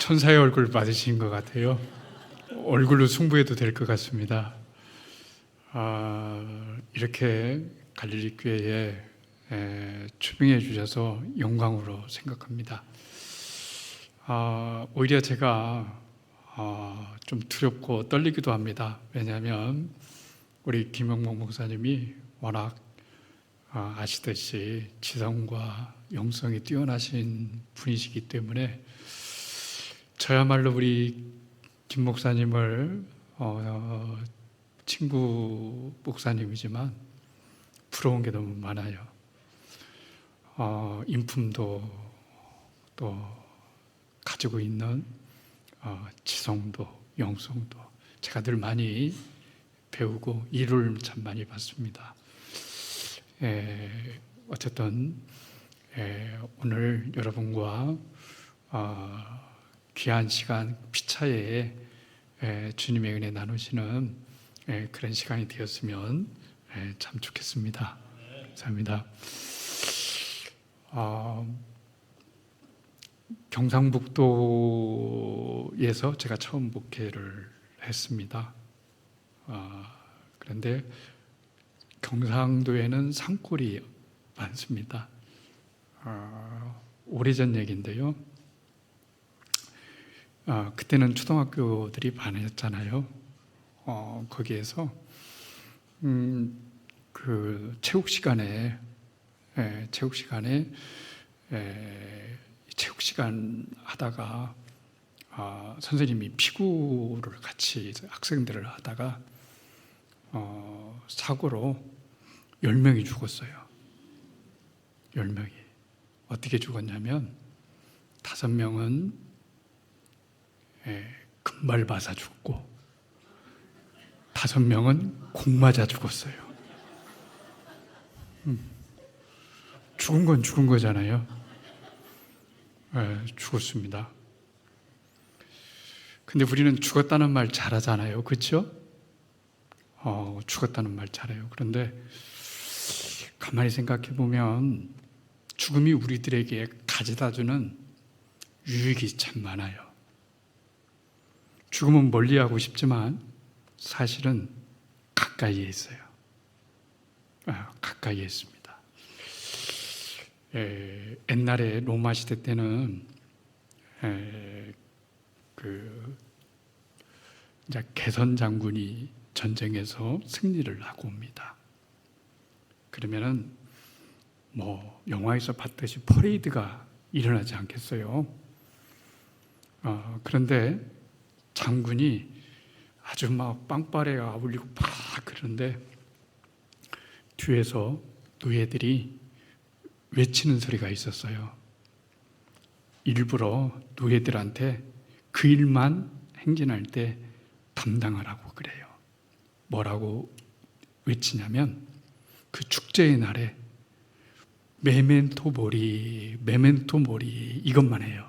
천사의 얼굴 받으신 것 같아요. 얼굴로 승부해도 될 것 같습니다. 이렇게 갈릴리 교회에 초빙해 주셔서 영광으로 생각합니다. 오히려 제가 좀 두렵고 떨리기도 합니다. 왜냐하면 우리 김영목 목사님이 워낙 아시듯이 지성과 영성이 뛰어나신 분이시기 때문에 저야말로 우리 김 목사님을 친구 목사님이지만 부러운 게 너무 많아요. 인품도 또 가지고 있는 지성도 영성도 제가 늘 많이 배우고 일을 참 많이 받습니다. 어쨌든 오늘 여러분과 귀한 시간 피차에 주님의 은혜 나누시는 그런 시간이 되었으면 참 좋겠습니다. 감사합니다. 경상북도에서 제가 처음 목회를 했습니다. 그런데 경상도에는 산골이 많습니다. 오래전 얘기인데요. 그때는 초등학교들이 많았잖아요. 거기에서 그 체육 시간 하다가 선생님이 피구를 같이 학생들을 하다가 사고로 10명이 죽었어요. 10명이. 어떻게 죽었냐면 5명은 금발 맞아 죽고 5명은 공 맞아 죽었어요. 죽은 건 죽은 거잖아요. 죽었습니다. 근데 우리는 죽었다는 말 잘하잖아요. 그렇죠? 죽었다는 말 잘해요. 그런데 가만히 생각해 보면 죽음이 우리들에게 가져다 주는 유익이 참 많아요. 죽음은 멀리하고 싶지만 사실은 가까이에 있어요. 가까이에 있습니다. 옛날에 로마 시대 때는 이제 개선 장군이 전쟁에서 승리를 하고 옵니다. 그러면은 뭐 영화에서 봤듯이 퍼레이드가 일어나지 않겠어요. 그런데 장군이 아주 막 빵빠레가 울리고 막 그러는데 뒤에서 노예들이 외치는 소리가 있었어요. 일부러 노예들한테 그 일만 행진할 때 담당하라고 그래요. 뭐라고 외치냐면 그 축제의 날에 메멘토 모리 이것만 해요.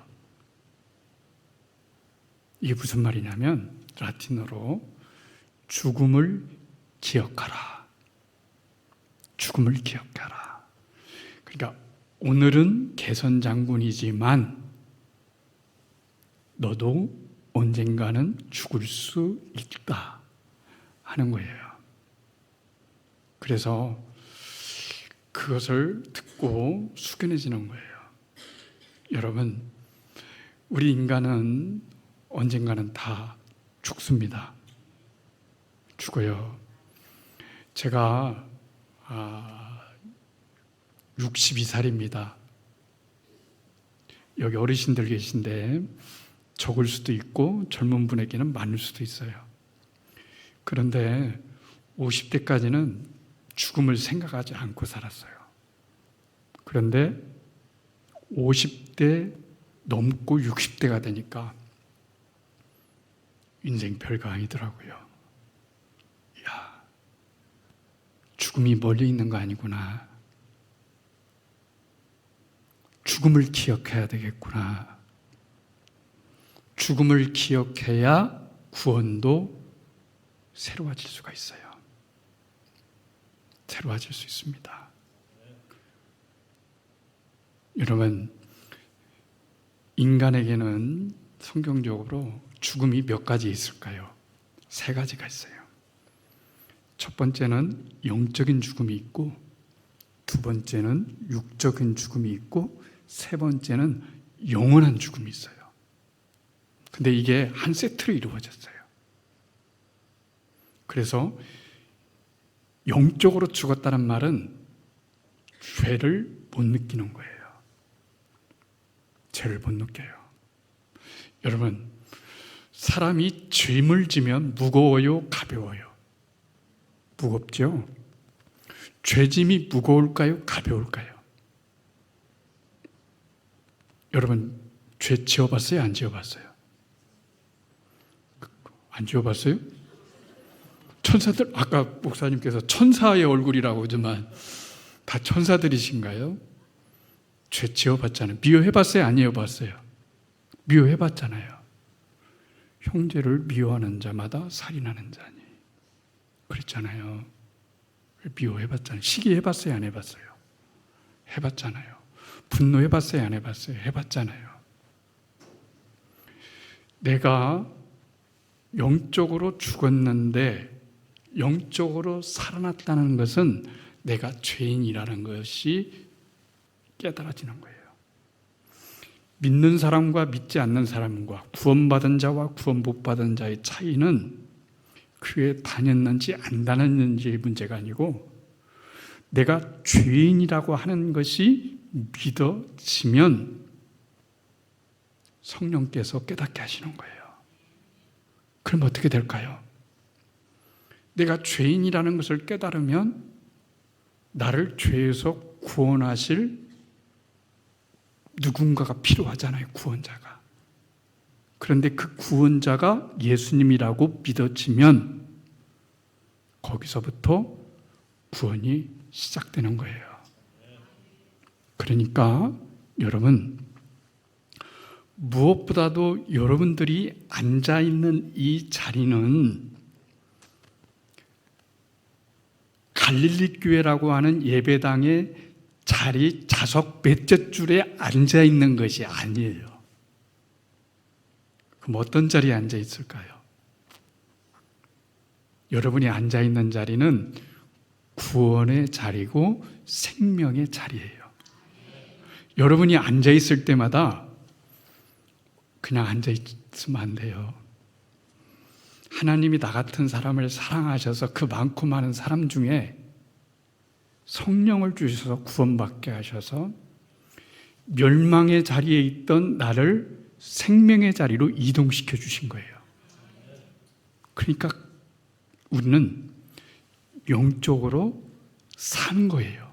이게 무슨 말이냐면 라틴어로 죽음을 기억하라. 죽음을 기억하라. 그러니까 오늘은 개선 장군이지만 너도 언젠가는 죽을 수 있다 하는 거예요. 그래서 그것을 듣고 숙연해지는 거예요. 여러분, 우리 인간은 언젠가는 다 죽습니다. 죽어요. 제가 62살입니다. 여기 어르신들 계신데 적을 수도 있고 젊은 분에게는 많을 수도 있어요. 그런데 50대까지는 죽음을 생각하지 않고 살았어요. 그런데 50대 넘고 60대가 되니까 인생 별거 아니더라고요. 야, 죽음이 멀리 있는 거 아니구나. 죽음을 기억해야 되겠구나. 죽음을 기억해야 구원도 새로워질 수가 있어요. 새로워질 수 있습니다. 여러분, 인간에게는 성경적으로 죽음이 몇 가지 있을까요? 세 가지가 있어요. 첫 번째는 영적인 죽음이 있고, 두 번째는 육적인 죽음이 있고, 세 번째는 영원한 죽음이 있어요. 근데 이게 한 세트로 이루어졌어요. 그래서 영적으로 죽었다는 말은 죄를 못 느끼는 거예요. 죄를 못 느껴요. 여러분, 사람이 죄를 지면 무거워요, 가벼워요? 무겁죠? 죄짐이 무거울까요, 가벼울까요? 여러분, 죄 지어봤어요, 안 지어봤어요? 안 지어봤어요? 천사들, 아까 목사님께서 천사의 얼굴이라고 하지만 다 천사들이신가요? 죄 지어봤잖아요. 미워해봤어요, 안 미워해봤어요? 미워해봤잖아요. 형제를 미워하는 자마다 살인하는 자니, 그랬잖아요. 미워해봤잖아요. 시기해봤어요, 안 해봤어요? 해봤잖아요. 분노해봤어요, 안 해봤어요? 해봤잖아요. 내가 영적으로 죽었는데 영적으로 살아났다는 것은 내가 죄인이라는 것이 깨달아지는 거예요. 믿는 사람과 믿지 않는 사람과 구원받은 자와 구원 못 받은 자의 차이는 교회에 다녔는지 안 다녔는지의 문제가 아니고, 내가 죄인이라고 하는 것이 믿어지면 성령께서 깨닫게 하시는 거예요. 그럼 어떻게 될까요? 내가 죄인이라는 것을 깨달으면 나를 죄에서 구원하실 누군가가 필요하잖아요, 구원자가. 그런데 그 구원자가 예수님이라고 믿어지면 거기서부터 구원이 시작되는 거예요. 그러니까 여러분, 무엇보다도 여러분들이 앉아있는 이 자리는 갈릴리 교회라고 하는 예배당의 자리 좌석 몇째 줄에 앉아있는 것이 아니에요. 그럼 어떤 자리에 앉아 있을까요? 여러분이 앉아있는 자리는 구원의 자리고 생명의 자리예요. 여러분이 앉아있을 때마다 그냥 앉아있으면 안 돼요. 하나님이 나 같은 사람을 사랑하셔서 그 많고 많은 사람 중에 성령을 주셔서 구원받게 하셔서 멸망의 자리에 있던 나를 생명의 자리로 이동시켜 주신 거예요. 그러니까 우리는 영적으로 산 거예요.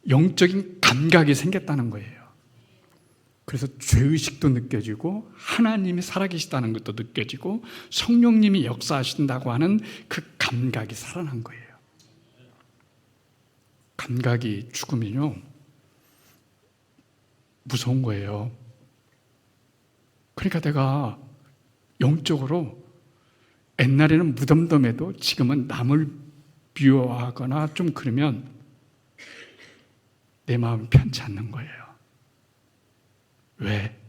영적인 감각이 생겼다는 거예요. 그래서 죄의식도 느껴지고 하나님이 살아계시다는 것도 느껴지고 성령님이 역사하신다고 하는 그 감각이 살아난 거예요. 감각이 죽으면요, 무서운 거예요. 그러니까 내가 영적으로 옛날에는 무덤덤해도 지금은 남을 미워하거나 좀 그러면 내 마음이 편치 않는 거예요. 왜?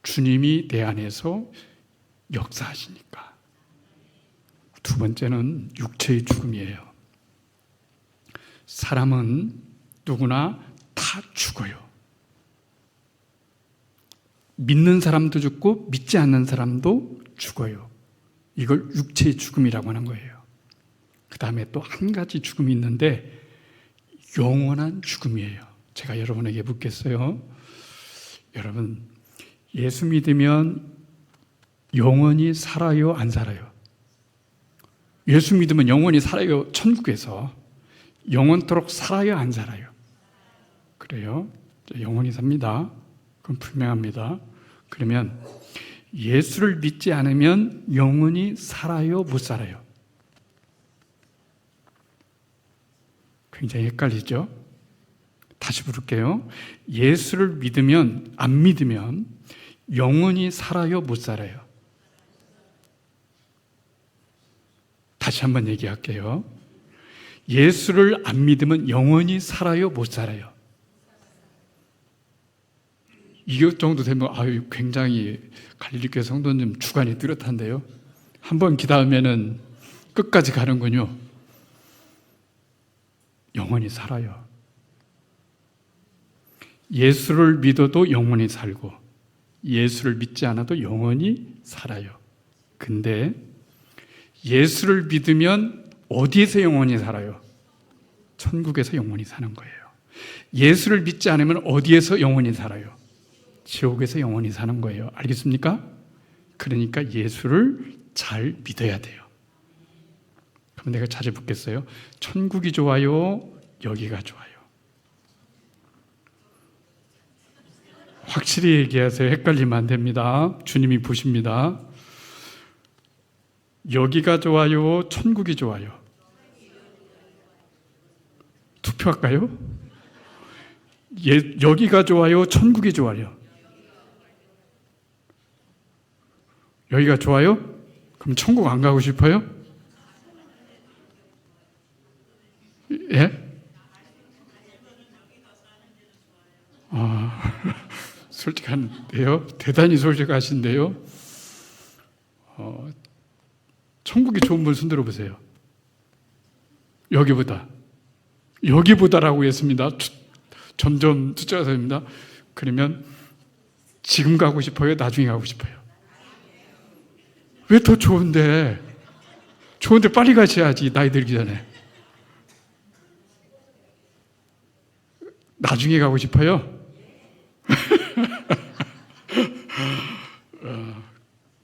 주님이 내 안에서 역사하시니까. 두 번째는 육체의 죽음이에요. 사람은 누구나 다 죽어요. 믿는 사람도 죽고 믿지 않는 사람도 죽어요. 이걸 육체의 죽음이라고 하는 거예요. 그 다음에 또 한 가지 죽음이 있는데 영원한 죽음이에요. 제가 여러분에게 묻겠어요. 여러분, 예수 믿으면 영원히 살아요, 안 살아요? 예수 믿으면 영원히 살아요, 천국에서. 영원토록 살아요, 안 살아요? 그래요? 영원히 삽니다. 그건 분명합니다. 그러면 예수를 믿지 않으면 영원히 살아요, 못 살아요? 굉장히 헷갈리죠? 다시 부를게요. 예수를 믿으면, 안 믿으면 영원히 살아요, 못 살아요? 다시 한번 얘기할게요. 예수를 안 믿으면 영원히 살아요, 못 살아요? 이것 정도 되면 아유 굉장히 갈릴리교회 성도님 주관이 뚜렷한데요. 한번 기다으면은 끝까지 가는군요. 영원히 살아요. 예수를 믿어도 영원히 살고 예수를 믿지 않아도 영원히 살아요. 근데 예수를 믿으면 어디에서 영원히 살아요? 천국에서 영원히 사는 거예요. 예수를 믿지 않으면 어디에서 영원히 살아요? 지옥에서 영원히 사는 거예요. 알겠습니까? 그러니까 예수를 잘 믿어야 돼요. 그럼 내가 자주 묻겠어요. 천국이 좋아요? 여기가 좋아요? 확실히 얘기하세요. 헷갈리면 안 됩니다. 주님이 보십니다. 여기가 좋아요? 천국이 좋아요? 투표할까요? 여기가 좋아요? 천국이 좋아요? 여기가 좋아요? 그럼 천국 안 가고 싶어요? 예? 솔직한데요? 대단히 솔직하신데요? 천국이 좋은 분 손들어 보세요. 여기보다라고 했습니다. 점점 숫자가 됩니다. 그러면 지금 가고 싶어요? 나중에 가고 싶어요? 왜 더 좋은데 빨리 가셔야지. 나이 들기 전에. 나중에 가고 싶어요?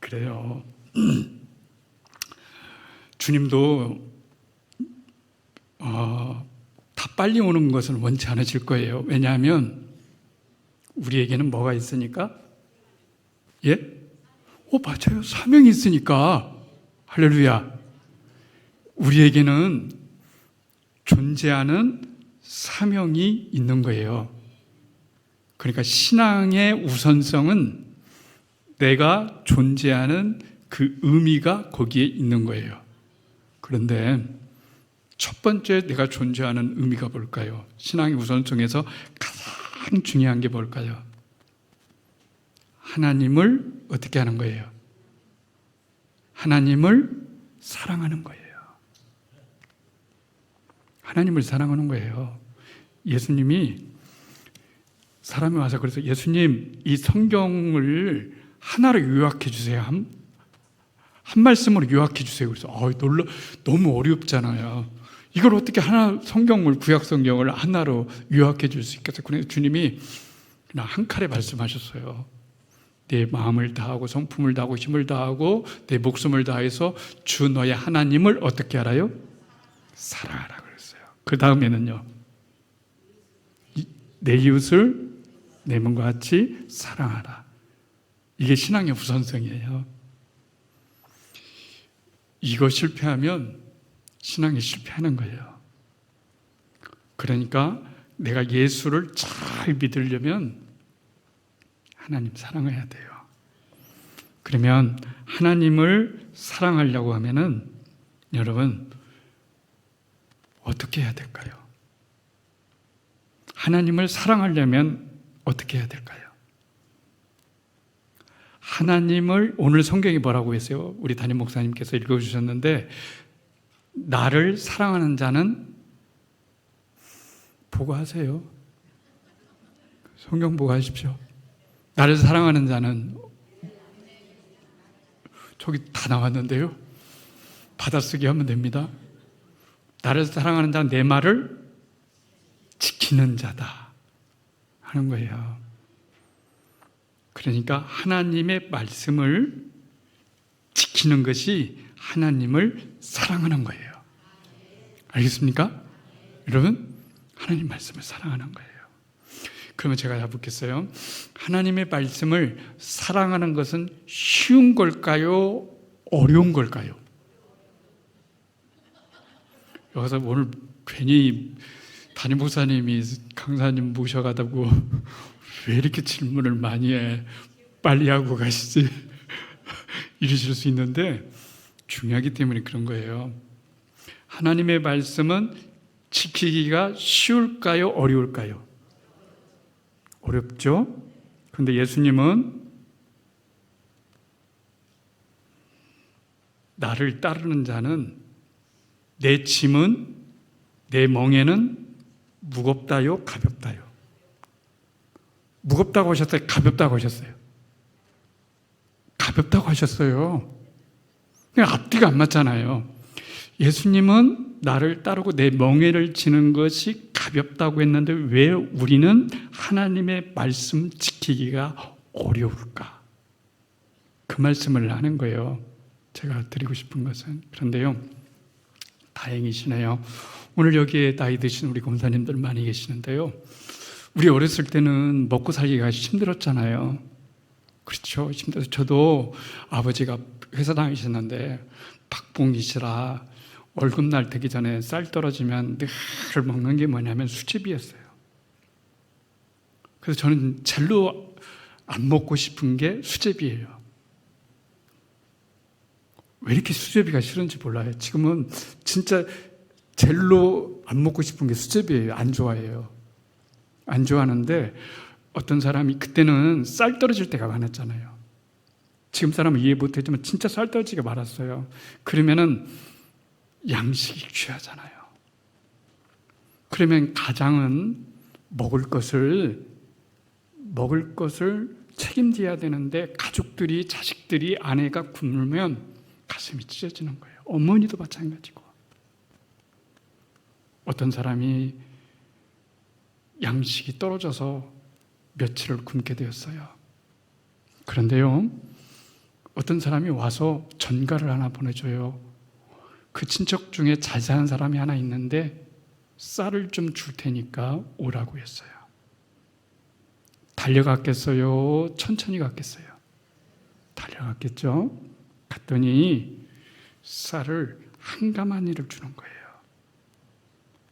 그래요. 주님도 다 빨리 오는 것을 원치 않으실 거예요. 왜냐하면 우리에게는 뭐가 있으니까? 예? 맞아요. 사명이 있으니까. 할렐루야. 우리에게는 존재하는 사명이 있는 거예요. 그러니까 신앙의 우선성은 내가 존재하는 그 의미가 거기에 있는 거예요. 그런데 첫 번째 내가 존재하는 의미가 뭘까요? 신앙의 우선성에서 가장 중요한 게 뭘까요? 하나님을 어떻게 하는 거예요? 하나님을 사랑하는 거예요. 하나님을 사랑하는 거예요. 예수님이 사람이 와서 그래서 예수님 이 성경을 하나로 요약해 주세요. 한 말씀으로 요약해 주세요. 그래서 너무 어렵잖아요. 이걸 어떻게 성경을 구약 성경을 하나로 요약해 줄 수 있겠어요? 그래서 주님이 그냥 한 칼에 말씀하셨어요. 내 마음을 다하고 성품을 다하고 힘을 다하고 내 목숨을 다해서 주 너의 하나님을 어떻게 알아요? 사랑하라 그랬어요. 그 다음에는요. 내 이웃을 내 몸과 같이 사랑하라. 이게 신앙의 우선성이에요. 이거 실패하면 신앙이 실패하는 거예요. 그러니까 내가 예수를 잘 믿으려면 하나님 사랑해야 돼요. 그러면 하나님을 사랑하려고 하면은 여러분 어떻게 해야 될까요? 하나님을 사랑하려면 어떻게 해야 될까요? 하나님을 오늘 성경이 뭐라고 했어요? 우리 담임 목사님께서 읽어주셨는데 나를 사랑하는 자는 보고 하세요. 성경 보고 하십시오. 나를 사랑하는 자는 저기 다 나왔는데요. 받아쓰기 하면 됩니다. 나를 사랑하는 자는 내 말을 지키는 자다 하는 거예요. 그러니까 하나님의 말씀을 지키는 것이 하나님을 사랑하는 거예요. 알겠습니까? 여러분, 하나님 말씀을 사랑하는 거예요. 그러면 제가 해보겠어요. 하나님의 말씀을 사랑하는 것은 쉬운 걸까요? 어려운 걸까요? 여기서 오늘 괜히 담임 목사님이 강사님 모셔가다고 왜 이렇게 질문을 많이 해? 빨리 하고 가시지? 이러실 수 있는데 중요하기 때문에 그런 거예요. 하나님의 말씀은 지키기가 쉬울까요? 어려울까요? 어렵죠? 그런데 예수님은 나를 따르는 자는 내 짐은, 내 멍에는 무겁다요, 가볍다요. 무겁다고 하셨어요? 가볍다고 하셨어요? 가볍다고 하셨어요. 그냥 앞뒤가 안 맞잖아요. 예수님은 나를 따르고 내 멍에를 지는 것이 가볍다고 했는데 왜 우리는 하나님의 말씀 지키기가 어려울까? 그 말씀을 하는 거예요. 제가 드리고 싶은 것은. 그런데요, 다행이시네요. 오늘 여기에 나이 드신 우리 권사님들 많이 계시는데요, 우리 어렸을 때는 먹고 살기가 힘들었잖아요. 그렇죠. 힘들어서 저도 아버지가 회사 다니셨는데 박봉이시라 월급날 되기 전에 쌀 떨어지면 늘 먹는 게 뭐냐면 수제비였어요. 그래서 저는 젤로 안 먹고 싶은 게 수제비예요. 왜 이렇게 수제비가 싫은지 몰라요. 지금은 진짜 젤로 안 먹고 싶은 게 수제비예요. 안 좋아해요. 안 좋아하는데 어떤 사람이 그때는 쌀 떨어질 때가 많았잖아요. 지금 사람은 이해 못했지만 진짜 쌀 떨어지기가 많았어요. 그러면은 양식이 귀하잖아요. 그러면 가장은 먹을 것을 책임져야 되는데 가족들이, 자식들이, 아내가 굶으면 가슴이 찢어지는 거예요. 어머니도 마찬가지고. 어떤 사람이 양식이 떨어져서 며칠을 굶게 되었어요. 그런데요, 어떤 사람이 와서 전가를 하나 보내줘요. 그 친척 중에 잘 사는 사람이 하나 있는데 쌀을 좀 줄 테니까 오라고 했어요. 달려갔겠어요? 천천히 갔겠어요? 달려갔겠죠? 갔더니 쌀을 한 가마니를 주는 거예요.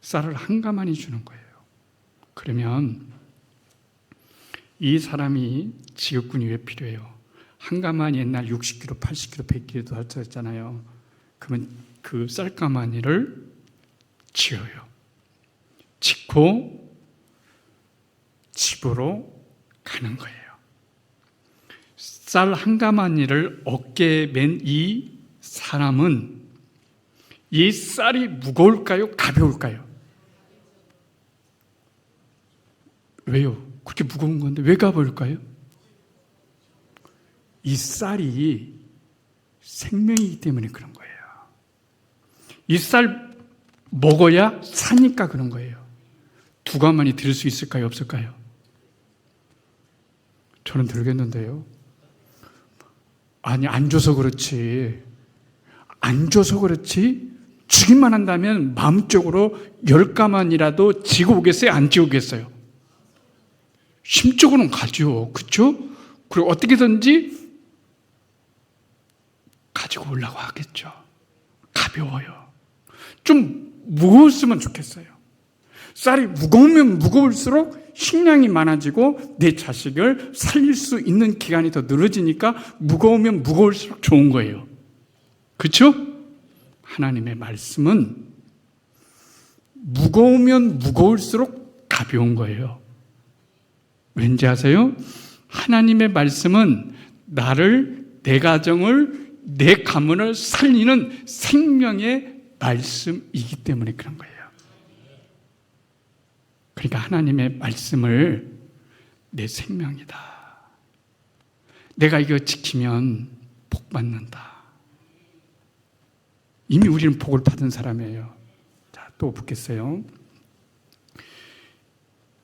쌀을 한 가마니 주는 거예요. 그러면 이 사람이 지급군이 왜 필요해요? 한 가마니 옛날 60kg, 80kg, 100kg도 했잖아요. 그러면 그 쌀가마니를 지어요. 짓고 집으로 가는 거예요. 쌀 한 가마니를 어깨에 맨 이 사람은 이 쌀이 무거울까요? 가벼울까요? 왜요? 그렇게 무거운 건데 왜 가벼울까요? 이 쌀이 생명이기 때문에 그런 거예요. 이 쌀 먹어야 사니까 그런 거예요. 두 가마니 들 수 있을까요? 없을까요? 저는 들겠는데요. 아니, 안 줘서 그렇지. 안 줘서 그렇지. 주기만 한다면 마음적으로 10가만이라도 지고 오겠어요? 안 지고 오겠어요? 심적으로는 가죠. 그렇죠? 그리고 어떻게든지 가지고 오려고 하겠죠. 가벼워요. 좀 무거웠으면 좋겠어요. 쌀이 무거우면 무거울수록 식량이 많아지고 내 자식을 살릴 수 있는 기간이 더 늘어지니까 무거우면 무거울수록 좋은 거예요. 그렇죠? 하나님의 말씀은 무거우면 무거울수록 가벼운 거예요. 왠지 아세요? 하나님의 말씀은 나를, 내 가정을, 내 가문을 살리는 생명의 말씀이기 때문에 그런 거예요. 그러니까 하나님의 말씀을 내 생명이다. 내가 이거 지키면 복 받는다. 이미 우리는 복을 받은 사람이에요. 자, 또 붙겠어요.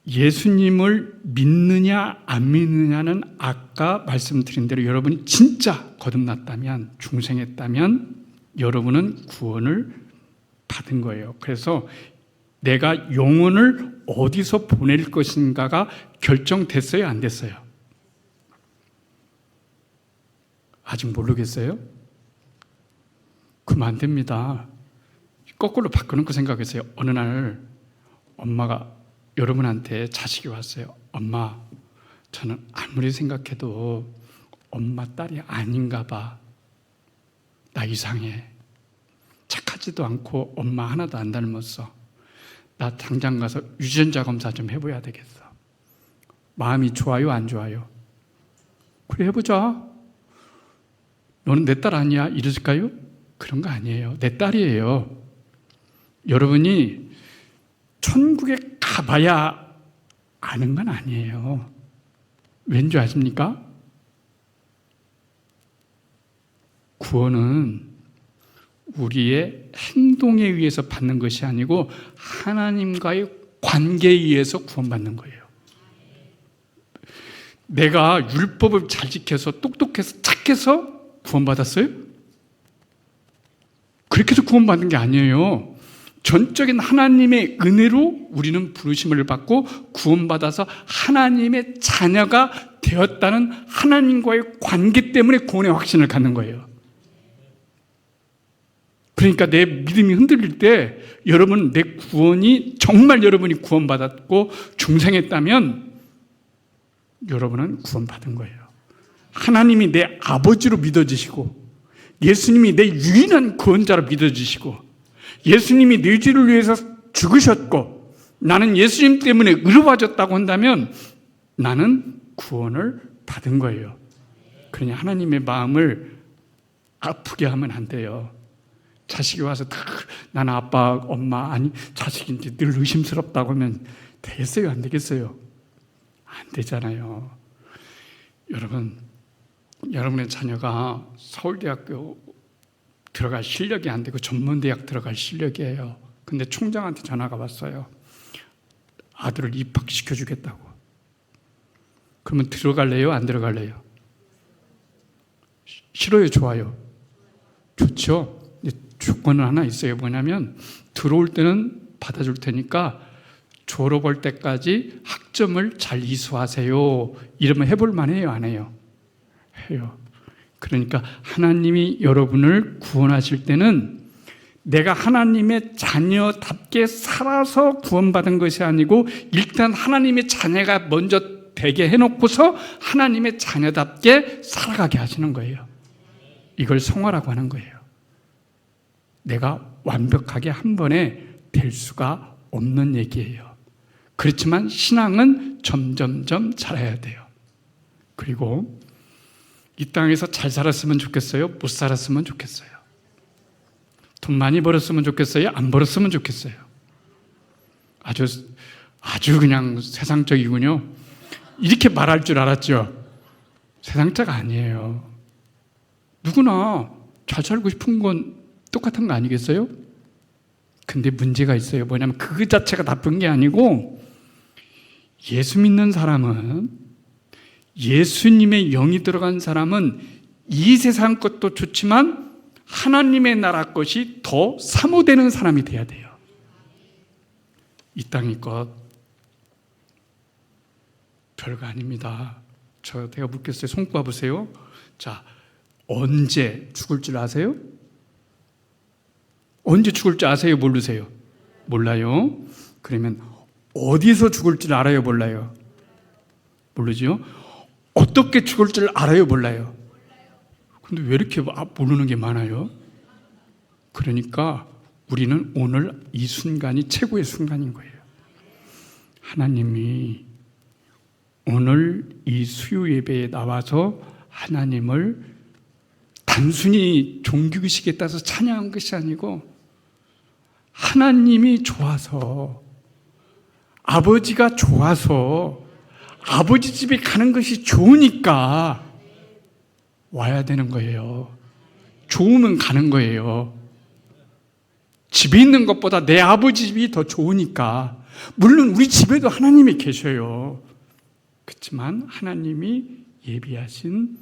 예수님을 믿느냐 안 믿느냐는 아까 말씀드린 대로 여러분이 진짜 거듭났다면, 중생했다면 여러분은 구원을 받은 거예요. 그래서 내가 영혼을 어디서 보낼 것인가가 결정됐어요? 안 됐어요? 아직 모르겠어요? 그러면 안 됩니다. 거꾸로 바꿔놓고 생각했어요. 어느 날 엄마가 여러분한테 자식이 왔어요. 엄마, 저는 아무리 생각해도 엄마 딸이 아닌가 봐. 나 이상해. 착하지도 않고 엄마 하나도 안 닮았어. 나 당장 가서 유전자 검사 좀 해봐야 되겠어. 마음이 좋아요? 안 좋아요? 그래 해보자. 너는 내 딸 아니야? 이러실까요? 그런 거 아니에요. 내 딸이에요. 여러분이 천국에 가봐야 아는 건 아니에요. 왠지 아십니까? 구원은 우리의 행동에 의해서 받는 것이 아니고 하나님과의 관계에 의해서 구원받는 거예요. 내가 율법을 잘 지켜서 똑똑해서 착해서 구원받았어요? 그렇게 해서 구원받는 게 아니에요. 전적인 하나님의 은혜로 우리는 부르심을 받고 구원받아서 하나님의 자녀가 되었다는 하나님과의 관계 때문에 구원의 확신을 갖는 거예요. 그러니까 내 믿음이 흔들릴 때 여러분 내 구원이 정말 여러분이 구원받았고 중생했다면 여러분은 구원받은 거예요. 하나님이 내 아버지로 믿어지시고 예수님이 내 유일한 구원자로 믿어지시고 예수님이 내 죄를 위해서 죽으셨고 나는 예수님 때문에 의로워졌다고 한다면 나는 구원을 받은 거예요. 그러니 하나님의 마음을 아프게 하면 안 돼요. 자식이 와서 나는 아빠, 엄마, 아니 자식인지 늘 의심스럽다고 하면 되겠어요? 안 되겠어요? 안 되잖아요. 여러분, 여러분의 자녀가 서울대학교 들어갈 실력이 안 되고 전문대학 들어갈 실력이에요. 근데 총장한테 전화가 왔어요. 아들을 입학시켜주겠다고. 그러면 들어갈래요? 안 들어갈래요? 싫어요? 좋아요? 좋죠? 조건은 하나 있어요. 뭐냐면 들어올 때는 받아줄 테니까 졸업할 때까지 학점을 잘 이수하세요. 이러면 해볼 만해요? 안 해요? 해요. 그러니까 하나님이 여러분을 구원하실 때는 내가 하나님의 자녀답게 살아서 구원받은 것이 아니고 일단 하나님의 자녀가 먼저 되게 해놓고서 하나님의 자녀답게 살아가게 하시는 거예요. 이걸 성화라고 하는 거예요. 내가 완벽하게 한 번에 될 수가 없는 얘기예요. 그렇지만 신앙은 점점점 자라야 돼요. 그리고 이 땅에서 잘 살았으면 좋겠어요? 못 살았으면 좋겠어요? 돈 많이 벌었으면 좋겠어요? 안 벌었으면 좋겠어요? 아주 그냥 세상적이군요. 이렇게 말할 줄 알았죠? 세상자가 아니에요. 누구나 잘 살고 싶은 건 똑같은 거 아니겠어요? 근데 문제가 있어요. 뭐냐면 그 자체가 나쁜 게 아니고 예수 믿는 사람은 예수님의 영이 들어간 사람은 이 세상 것도 좋지만 하나님의 나라 것이 더 사모되는 사람이 돼야 돼요. 이 땅의 것 별거 아닙니다. 제가 묻겠어요. 손 꼽아보세요. 자, 언제 죽을 줄 아세요? 언제 죽을 줄 아세요? 모르세요? 몰라요. 그러면 어디서 죽을 줄 알아요? 몰라요? 모르죠? 어떻게 죽을 줄 알아요? 몰라요? 근데 왜 이렇게 모르는 게 많아요? 그러니까 우리는 오늘 이 순간이 최고의 순간인 거예요. 하나님이 오늘 이 수요 예배에 나와서 하나님을 단순히 종교의식에 따라서 찬양한 것이 아니고 하나님이 좋아서 아버지가 좋아서 아버지 집에 가는 것이 좋으니까 와야 되는 거예요. 좋으면 가는 거예요. 집에 있는 것보다 내 아버지 집이 더 좋으니까. 물론 우리 집에도 하나님이 계셔요. 그렇지만 하나님이 예비하신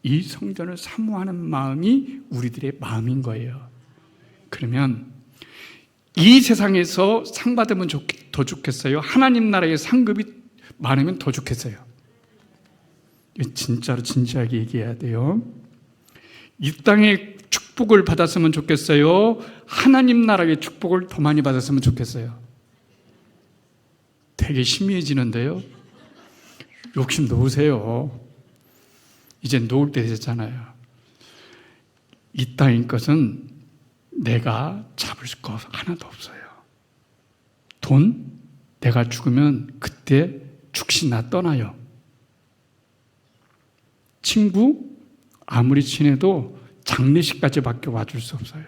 이 성전을 사모하는 마음이 우리들의 마음인 거예요. 그러면 이 세상에서 상 받으면 더 좋겠어요? 하나님 나라의 상급이 많으면 더 좋겠어요? 진짜로 진지하게 얘기해야 돼요. 이 땅의 축복을 받았으면 좋겠어요? 하나님 나라의 축복을 더 많이 받았으면 좋겠어요? 되게 심해지는데요. 욕심 놓으세요. 이제 놓을 때 됐잖아요. 이 땅의 것은 내가 잡을 거 하나도 없어요. 돈? 내가 죽으면 그때 죽시 나 떠나요. 친구 아무리 친해도 장례식까지밖에 와줄 수 없어요.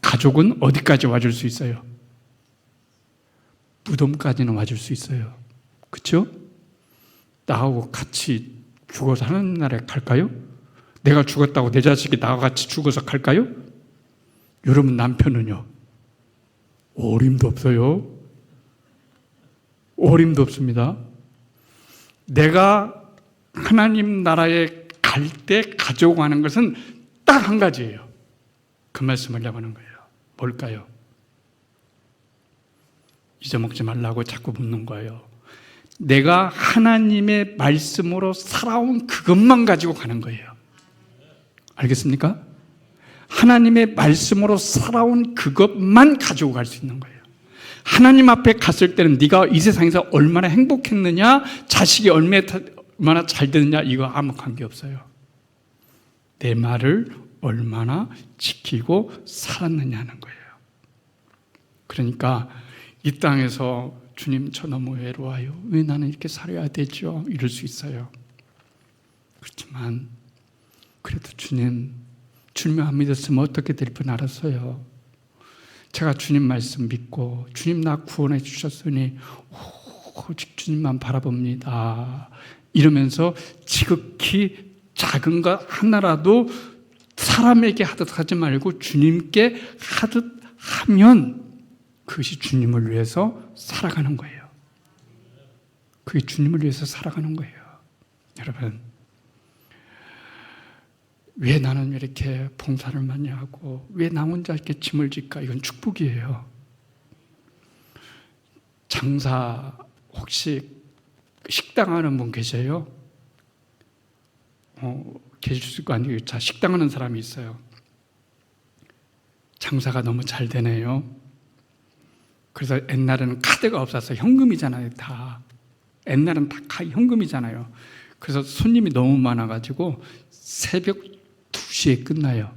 가족은 어디까지 와줄 수 있어요? 무덤까지는 와줄 수 있어요. 그렇죠? 나하고 같이 죽어서 하늘나라에 갈까요? 내가 죽었다고 내 자식이 나와 같이 죽어서 갈까요? 여러분 남편은요? 어림도 없어요. 어림도 없습니다. 내가 하나님 나라에 갈 때 가지고 가는 것은 딱 한 가지예요. 그 말씀을 하려고 하는 거예요. 뭘까요? 잊어먹지 말라고 자꾸 묻는 거예요. 내가 하나님의 말씀으로 살아온 그것만 가지고 가는 거예요. 알겠습니까? 하나님의 말씀으로 살아온 그것만 가지고 갈 수 있는 거예요. 하나님 앞에 갔을 때는 네가 이 세상에서 얼마나 행복했느냐, 자식이 얼마나 잘 됐느냐, 이거 아무 관계없어요. 내 말을 얼마나 지키고 살았느냐는 거예요. 그러니까 이 땅에서 주님 저 너무 외로워요. 왜 나는 이렇게 살아야 되죠? 이럴 수 있어요. 그렇지만 그래도 주님 안 믿었으면 어떻게 될 뻔 알았어요. 제가 주님 말씀 믿고 주님 나 구원해 주셨으니 오직 주님만 바라봅니다. 이러면서 지극히 작은 것 하나라도 사람에게 하듯 하지 말고 주님께 하듯 하면 그것이 주님을 위해서 살아가는 거예요. 그게 주님을 위해서 살아가는 거예요. 여러분, 왜 나는 이렇게 봉사를 많이 하고 왜 나 혼자 이렇게 짐을 질까? 이건 축복이에요. 장사 혹시 식당 하는 분 계세요? 계실 거 아니에요. 자, 식당 하는 사람이 있어요. 장사가 너무 잘 되네요. 그래서 옛날에는 카드가 없어서 현금이잖아요. 다 옛날은 다 현금이잖아요. 그래서 손님이 너무 많아가지고 새벽 2시에 끝나요.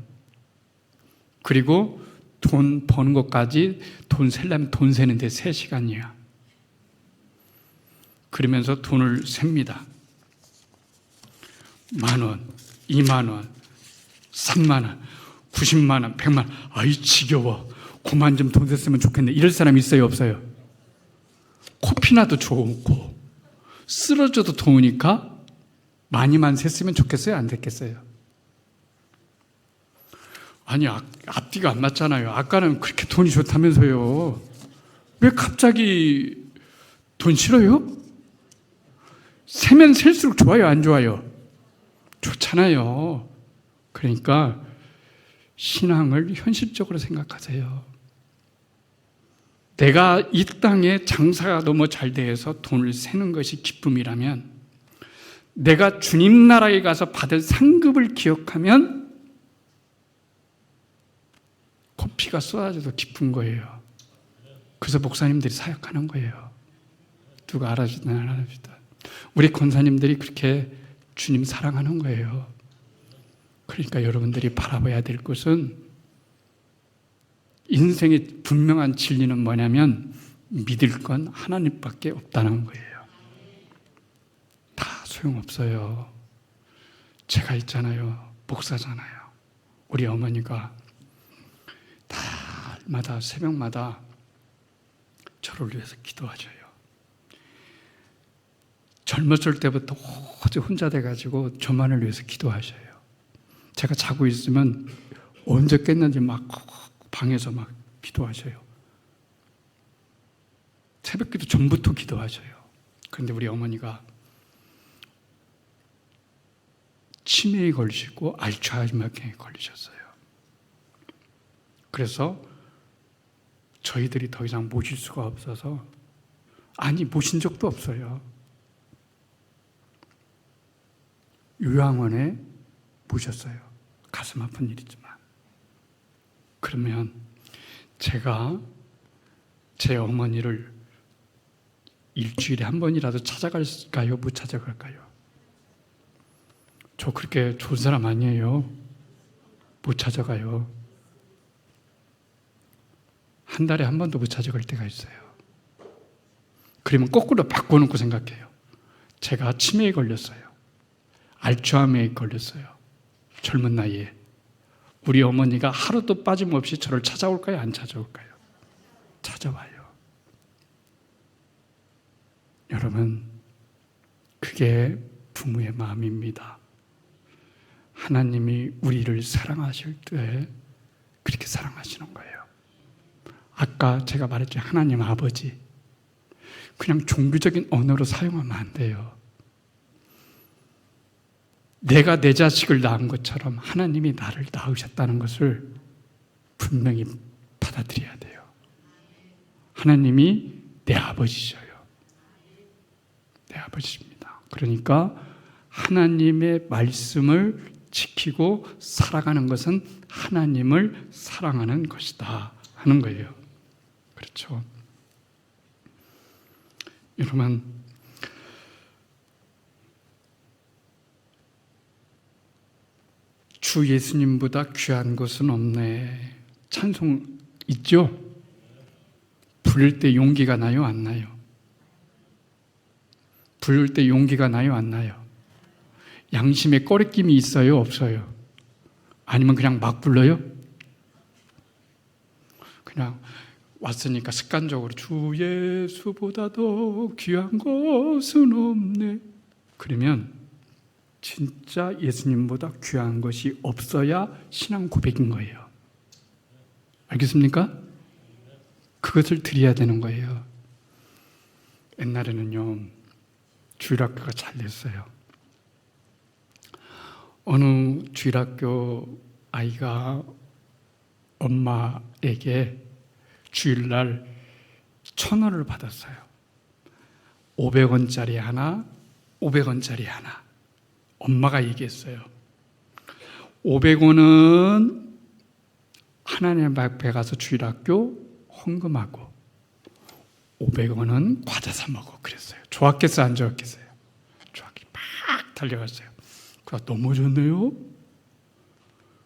그리고 돈 버는 것까지 돈 세려면 돈 세는데 3시간이야. 그러면서 돈을 셉니다. 10,000원, 20,000원, 30,000원, 900,000원, 100,000원. 아이 지겨워. 그만 좀 돈 됐으면 좋겠네. 이럴 사람 있어요, 없어요? 코피나도 좋고 쓰러져도 더우니까 많이만 샜으면 좋겠어요, 안 됐겠어요? 아니, 앞뒤가 안 맞잖아요. 아까는 그렇게 돈이 좋다면서요. 왜 갑자기 돈 싫어요? 세면 셀수록 좋아요, 안 좋아요? 좋잖아요. 그러니까 신앙을 현실적으로 생각하세요. 내가 이 땅에 장사가 너무 잘 돼서 돈을 세는 것이 기쁨이라면, 내가 주님 나라에 가서 받을 상급을 기억하면 코피가 쏟아져도 기쁜 거예요. 그래서 목사님들이 사역하는 거예요. 누가 알아주든 안 알아주든. 우리 권사님들이 그렇게 주님 사랑하는 거예요. 그러니까 여러분들이 바라봐야 될 것은, 인생의 분명한 진리는 뭐냐면 믿을 건 하나님밖에 없다는 거예요. 다 소용없어요. 제가 있잖아요. 목사잖아요. 우리 어머니가 달마다 새벽마다 저를 위해서 기도하셔요. 젊었을 때부터 오직 혼자 돼가지고 저만을 위해서 기도하셔요. 제가 자고 있으면 언제 깼는지 막 방에서 막 기도하셔요. 새벽기도 전부터 기도하셔요. 그런데 우리 어머니가 치매에 걸리시고 알츠하이머병에 걸리셨어요. 그래서 저희들이 더 이상 모실 수가 없어서, 아니 모신 적도 없어요. 요양원에 모셨어요. 가슴 아픈 일이지만. 그러면 제가 제 어머니를 일주일에 한 번이라도 찾아갈까요? 못 찾아갈까요? 저 그렇게 좋은 사람 아니에요. 못 찾아가요. 한 달에 한 번도 못 찾아갈 때가 있어요. 그러면 거꾸로 바꿔놓고 생각해요. 제가 치매에 걸렸어요. 알츠하이머에 걸렸어요. 젊은 나이에. 우리 어머니가 하루도 빠짐없이 저를 찾아올까요? 안 찾아올까요? 찾아와요. 여러분, 그게 부모의 마음입니다. 하나님이 우리를 사랑하실 때 그렇게 사랑하시는 거예요. 아까 제가 말했죠. 하나님 아버지. 그냥 종교적인 언어로 사용하면 안 돼요. 내가 내 자식을 낳은 것처럼 하나님이 나를 낳으셨다는 것을 분명히 받아들여야 돼요. 하나님이 내 아버지셔요. 내 아버지입니다. 그러니까 하나님의 말씀을 지키고 살아가는 것은 하나님을 사랑하는 것이다 하는 거예요. 그렇죠. 여러분, 주 예수님보다 귀한 것은 없네. 찬송 있죠? 부를 때 용기가 나요? 안 나요? 부를 때 용기가 나요? 안 나요? 양심에 꺼리낌이 있어요? 없어요? 아니면 그냥 막 불러요? 그냥 왔으니까 습관적으로 주 예수보다 더 귀한 것은 없네. 그러면 진짜 예수님보다 귀한 것이 없어야 신앙 고백인 거예요. 알겠습니까? 그것을 드려야 되는 거예요. 옛날에는요, 주일학교가 잘 됐어요. 어느 주일학교 아이가 엄마에게 주일날 1,000원을 받았어요. 500원짜리 하나, 500원짜리 하나. 엄마가 얘기했어요. 500원은 하나님 앞에 가서 주일학교 헌금하고 500원은 과자 사 먹어 그랬어요. 좋았겠어요? 안 좋았겠어요? 좋았겠어요. 막 달려갔어요. 그러다 넘어졌네요.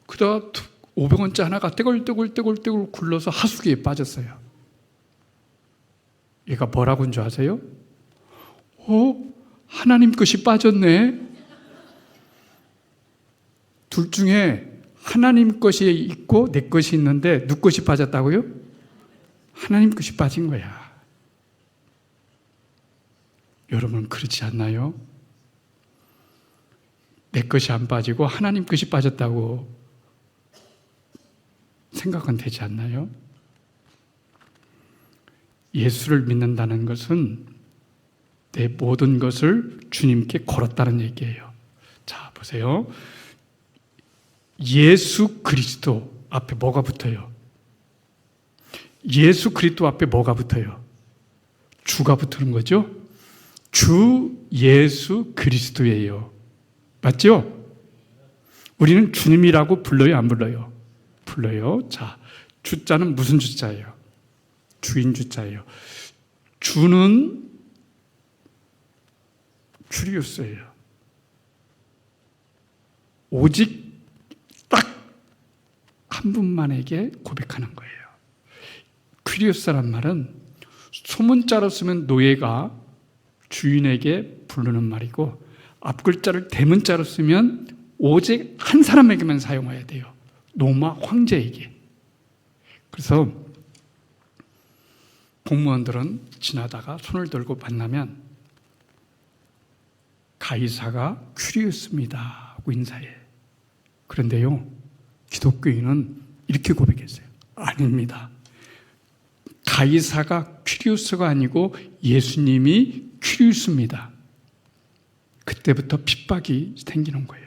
그러다가 500원짜리 하나가 떼굴떼굴 굴러서 하수구에 빠졌어요. 얘가 뭐라고 한 줄 아세요? 하나님 것이 빠졌네. 둘 중에 하나님 것이 있고 내 것이 있는데 누구 것이 빠졌다고요? 하나님 것이 빠진 거야. 여러분 그렇지 않나요? 내 것이 안 빠지고 하나님 것이 빠졌다고 생각은 되지 않나요? 예수를 믿는다는 것은 내 모든 것을 주님께 걸었다는 얘기예요. 자, 보세요. 예수 그리스도 앞에 뭐가 붙어요? 예수 그리스도 앞에 뭐가 붙어요? 주가 붙는 거죠? 주 예수 그리스도예요. 맞죠? 우리는 주님이라고 불러요, 안 불러요? 불러요. 자, 주자는 무슨 주자예요? 주인 주자예요. 주는 큐리오스예요. 오직 딱 한 분만에게 고백하는 거예요. 큐리오스란 말은 소문자로 쓰면 노예가 주인에게 부르는 말이고 앞글자를 대문자로 쓰면 오직 한 사람에게만 사용해야 돼요. 로마 황제에게. 그래서 공무원들은 지나다가 손을 들고 만나면 가이사가 큐리오스입니다 하고 인사해. 그런데요, 기독교인은 이렇게 고백했어요. 아닙니다. 가이사가 큐리오스가 아니고 예수님이 큐리오스입니다. 그때부터 핍박이 생기는 거예요.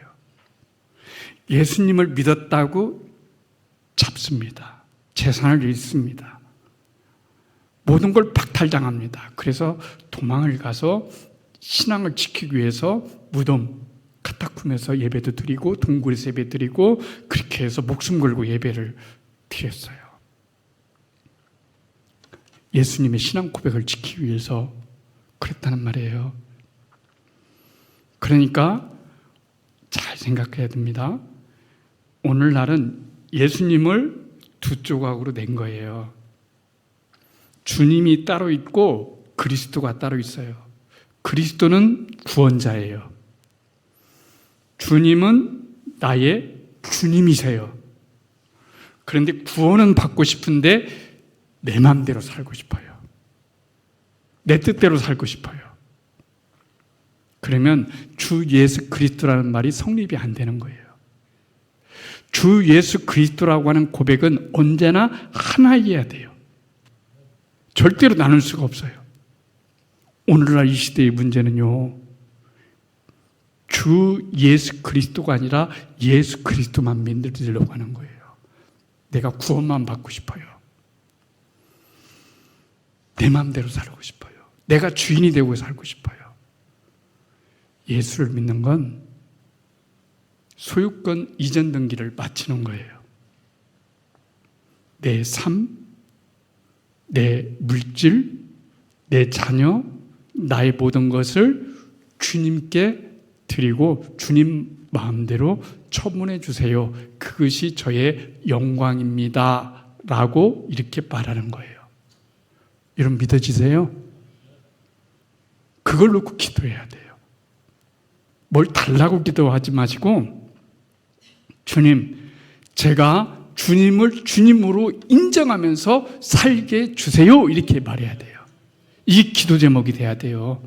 예수님을 믿었다고 잡습니다. 재산을 잃습니다. 모든 걸 박탈당합니다. 그래서 도망을 가서 신앙을 지키기 위해서 무덤 카타콤에서 예배도 드리고 동굴에서 예배 드리고 그렇게 해서 목숨 걸고 예배를 드렸어요. 예수님의 신앙 고백을 지키기 위해서 그랬다는 말이에요. 그러니까 잘 생각해야 됩니다. 오늘날은 예수님을 두 조각으로 낸 거예요. 주님이 따로 있고 그리스도가 따로 있어요. 그리스도는 구원자예요. 주님은 나의 주님이세요. 그런데 구원은 받고 싶은데 내 마음대로 살고 싶어요. 내 뜻대로 살고 싶어요. 그러면 주 예수 그리스도라는 말이 성립이 안 되는 거예요. 주 예수 그리스도라고 하는 고백은 언제나 하나여야 돼요. 절대로 나눌 수가 없어요. 오늘날 이 시대의 문제는요, 주 예수 그리스도가 아니라 예수 그리스도만 믿으려고 하는 거예요. 내가 구원만 받고 싶어요. 내 마음대로 살고 싶어요. 내가 주인이 되고 살고 싶어요. 예수를 믿는 건 소유권 이전 등기를 마치는 거예요. 내 삶, 내 물질, 내 자녀, 나의 모든 것을 주님께 드리고 주님 마음대로 처분해 주세요. 그것이 저의 영광입니다. 라고 이렇게 말하는 거예요. 여러분 믿어지세요? 그걸 놓고 기도해야 돼요. 뭘 달라고 기도하지 마시고, 주님, 제가 주님을 주님으로 인정하면서 살게 주세요. 이렇게 말해야 돼요. 이 기도 제목이 돼야 돼요.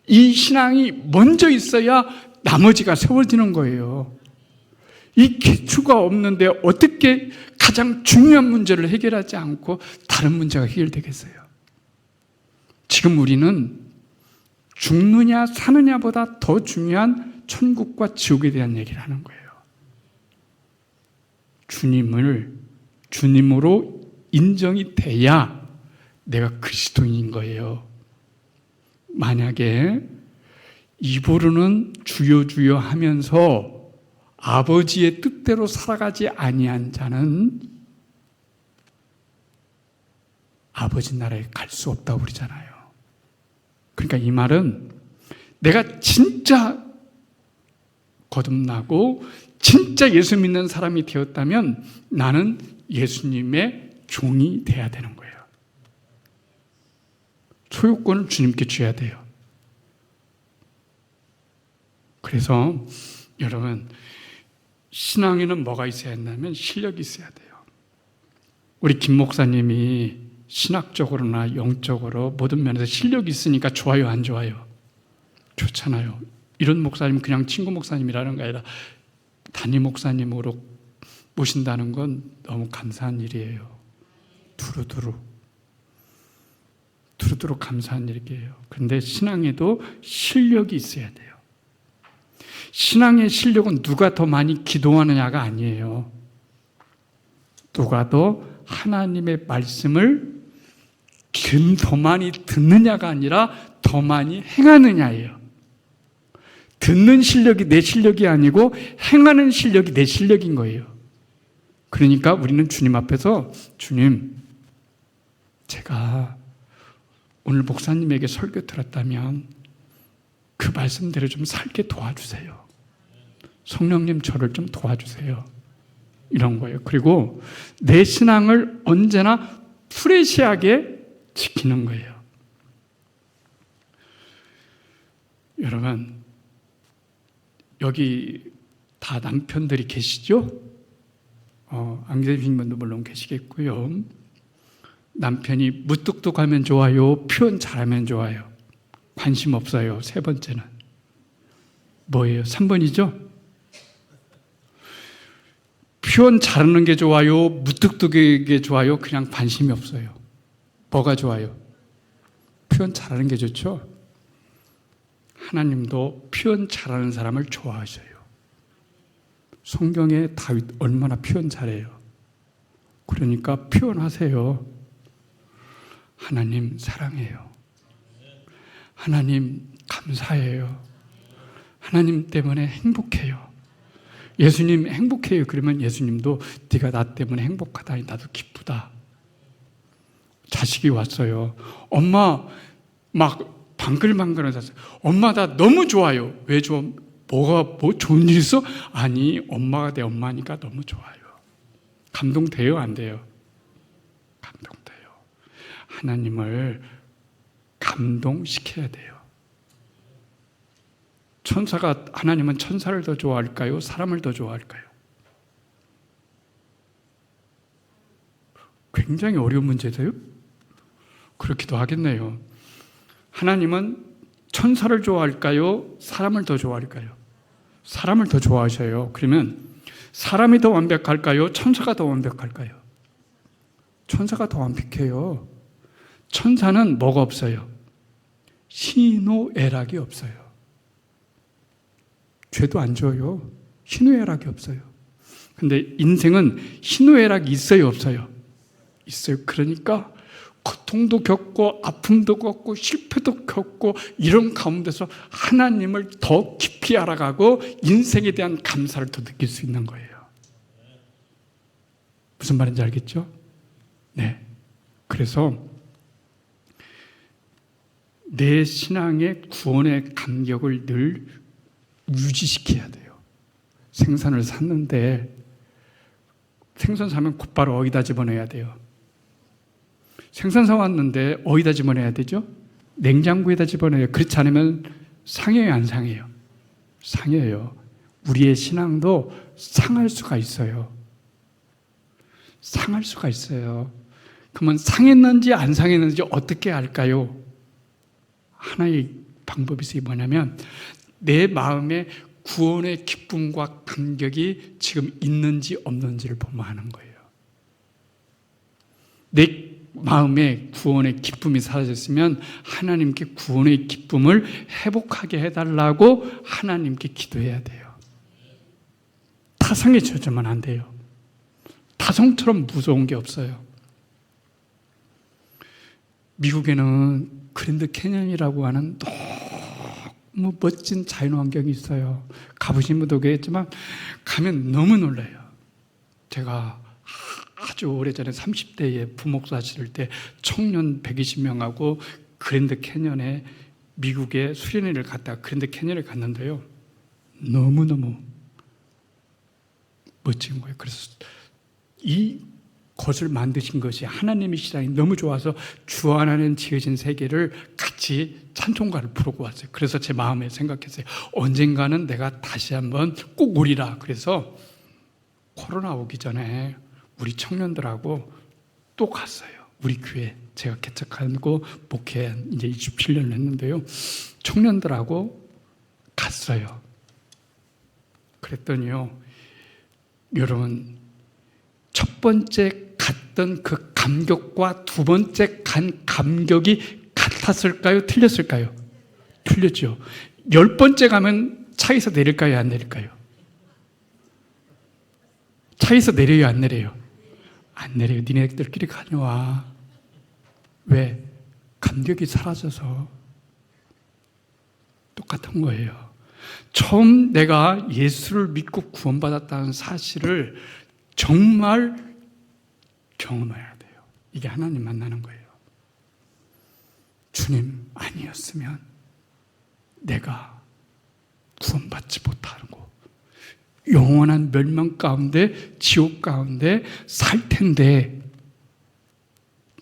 이 신앙이 먼저 있어야 나머지가 세워지는 거예요. 이 기초가 없는데 어떻게 가장 중요한 문제를 해결하지 않고 다른 문제가 해결되겠어요? 지금 우리는 죽느냐 사느냐보다 더 중요한 천국과 지옥에 대한 얘기를 하는 거예요. 주님을 주님으로 인정이 돼야 내가 그리스도인인 거예요. 만약에 입으로는 주여 주여 하면서 아버지의 뜻대로 살아가지 아니한 자는 아버지 나라에 갈 수 없다고 그러잖아요. 그러니까 이 말은 내가 진짜 거듭나고 진짜 예수 믿는 사람이 되었다면 나는 예수님의 종이 돼야 되는 거예요. 소유권을 주님께 줘야 돼요. 그래서 여러분, 신앙에는 뭐가 있어야 한다면 실력이 있어야 돼요. 우리 김 목사님이 신학적으로나 영적으로 모든 면에서 실력이 있으니까 좋아요, 안 좋아요? 좋잖아요. 이런 목사님 그냥 친구 목사님이라는 게 아니라 담임 목사님으로 모신다는 건 너무 감사한 일이에요. 두루두루 감사한 일이에요. 그런데 신앙에도 실력이 있어야 돼요. 신앙의 실력은 누가 더 많이 기도하느냐가 아니에요. 누가 더 하나님의 말씀을 더 많이 듣느냐가 아니라 더 많이 행하느냐예요. 듣는 실력이 내 실력이 아니고 행하는 실력이 내 실력인 거예요. 그러니까 우리는 주님 앞에서, 주님, 제가 오늘 목사님에게 설교 들었다면 그 말씀대로 좀 살게 도와주세요. 성령님 저를 좀 도와주세요. 이런 거예요. 그리고 내 신앙을 언제나 프레시하게 지키는 거예요. 여러분, 여기 다 남편들이 계시죠? 안 계신 분도 물론 계시겠고요. 남편이 무뚝뚝하면 좋아요, 표현 잘하면 좋아요, 관심 없어요. 세 번째는 뭐예요? 3번이죠? 표현 잘하는 게 좋아요, 무뚝뚝하게 좋아요, 그냥 관심이 없어요. 뭐가 좋아요? 표현 잘하는 게 좋죠? 하나님도 표현 잘하는 사람을 좋아하셔요. 성경에 다윗 얼마나 표현 잘해요. 그러니까 표현하세요. 하나님 사랑해요. 하나님 감사해요. 하나님 때문에 행복해요. 예수님 행복해요. 그러면 예수님도 네가 나 때문에 행복하다니 나도 기쁘다. 자식이 왔어요. 엄마 막 방글방글하셨어요. 엄마 나 너무 좋아요. 왜 좋아? 뭐 좋은 일 있어? 아니 엄마가 내 엄마니까 너무 좋아요. 감동돼요? 안 돼요? 감동돼요. 하나님을 감동시켜야 돼요. 하나님은 천사를 더 좋아할까요? 사람을 더 좋아할까요? 굉장히 어려운 문제세요? 그렇기도 하겠네요. 하나님은 천사를 좋아할까요? 사람을 더 좋아할까요? 사람을 더 좋아하셔요. 그러면 사람이 더 완벽할까요? 천사가 더 완벽할까요? 천사가 더 완벽해요. 천사는 뭐가 없어요? 희노애락이 없어요. 죄도 안 져요. 희노애락이 없어요. 근데 인생은 희노애락이 있어요, 없어요? 있어요. 그러니까 고통도 겪고 아픔도 겪고 실패도 겪고 이런 가운데서 하나님을 더 깊이 알아가고 인생에 대한 감사를 더 느낄 수 있는 거예요. 무슨 말인지 알겠죠? 네. 그래서 내 신앙의 구원의 감격을 늘 유지시켜야 돼요. 생선을 샀는데 생선 사면 곧바로 어디다 집어넣어야 돼요? 생선 사왔는데 어디다 집어넣어야 되죠? 냉장고에다 집어넣어요. 그렇지 않으면 상해요, 안 상해요? 상해요. 우리의 신앙도 상할 수가 있어요. 상할 수가 있어요. 그러면 상했는지 안 상했는지 어떻게 알까요? 하나의 방법이 있어요. 뭐냐면 내 마음에 구원의 기쁨과 감격이 지금 있는지 없는지를 보면 하는 거예요. 내 마음에 구원의 기쁨이 사라졌으면 하나님께 구원의 기쁨을 회복하게 해달라고 하나님께 기도해야 돼요. 타성에 젖으면 안 돼요. 타성처럼 무서운 게 없어요. 미국에는 그랜드 캐년이라고 하는 너무 멋진 자연환경이 있어요. 가보신 분도 계겠지만 가면 너무 놀라요. 제가 아주 오래전에 30대에 부목사 하실 때 청년 120명하고 그랜드 캐년에 미국에 수련회를 갔다가 그랜드 캐년에 갔는데요. 너무너무 멋진 거예요. 그래서 이 것을 만드신 것이 하나님의 시장이 너무 좋아서 주 하나는 지으신 세계를 같이 찬송가를 부르고 왔어요. 그래서 제 마음에 생각했어요. 언젠가는 내가 다시 한번 꼭 오리라. 그래서 코로나 오기 전에 우리 청년들하고 또 갔어요. 우리 교회 제가 개척하고 목회 이제 27년을 했는데요. 청년들하고 갔어요. 그랬더니요, 여러분, 첫 번째 갔던 그 감격과 두 번째 간 감격이 같았을까요? 틀렸을까요? 틀렸죠. 10번째 가면 차에서 내릴까요? 안 내릴까요? 차에서 내려요? 안 내려요? 안 내려요. 니네들끼리 가져와. 왜? 감격이 사라져서. 똑같은 거예요. 처음 내가 예수를 믿고 구원받았다는 사실을 정말 경험해야 돼요. 이게 하나님 만나는 거예요. 주님 아니었으면 내가 구원받지 못하고 영원한 멸망 가운데 지옥 가운데 살 텐데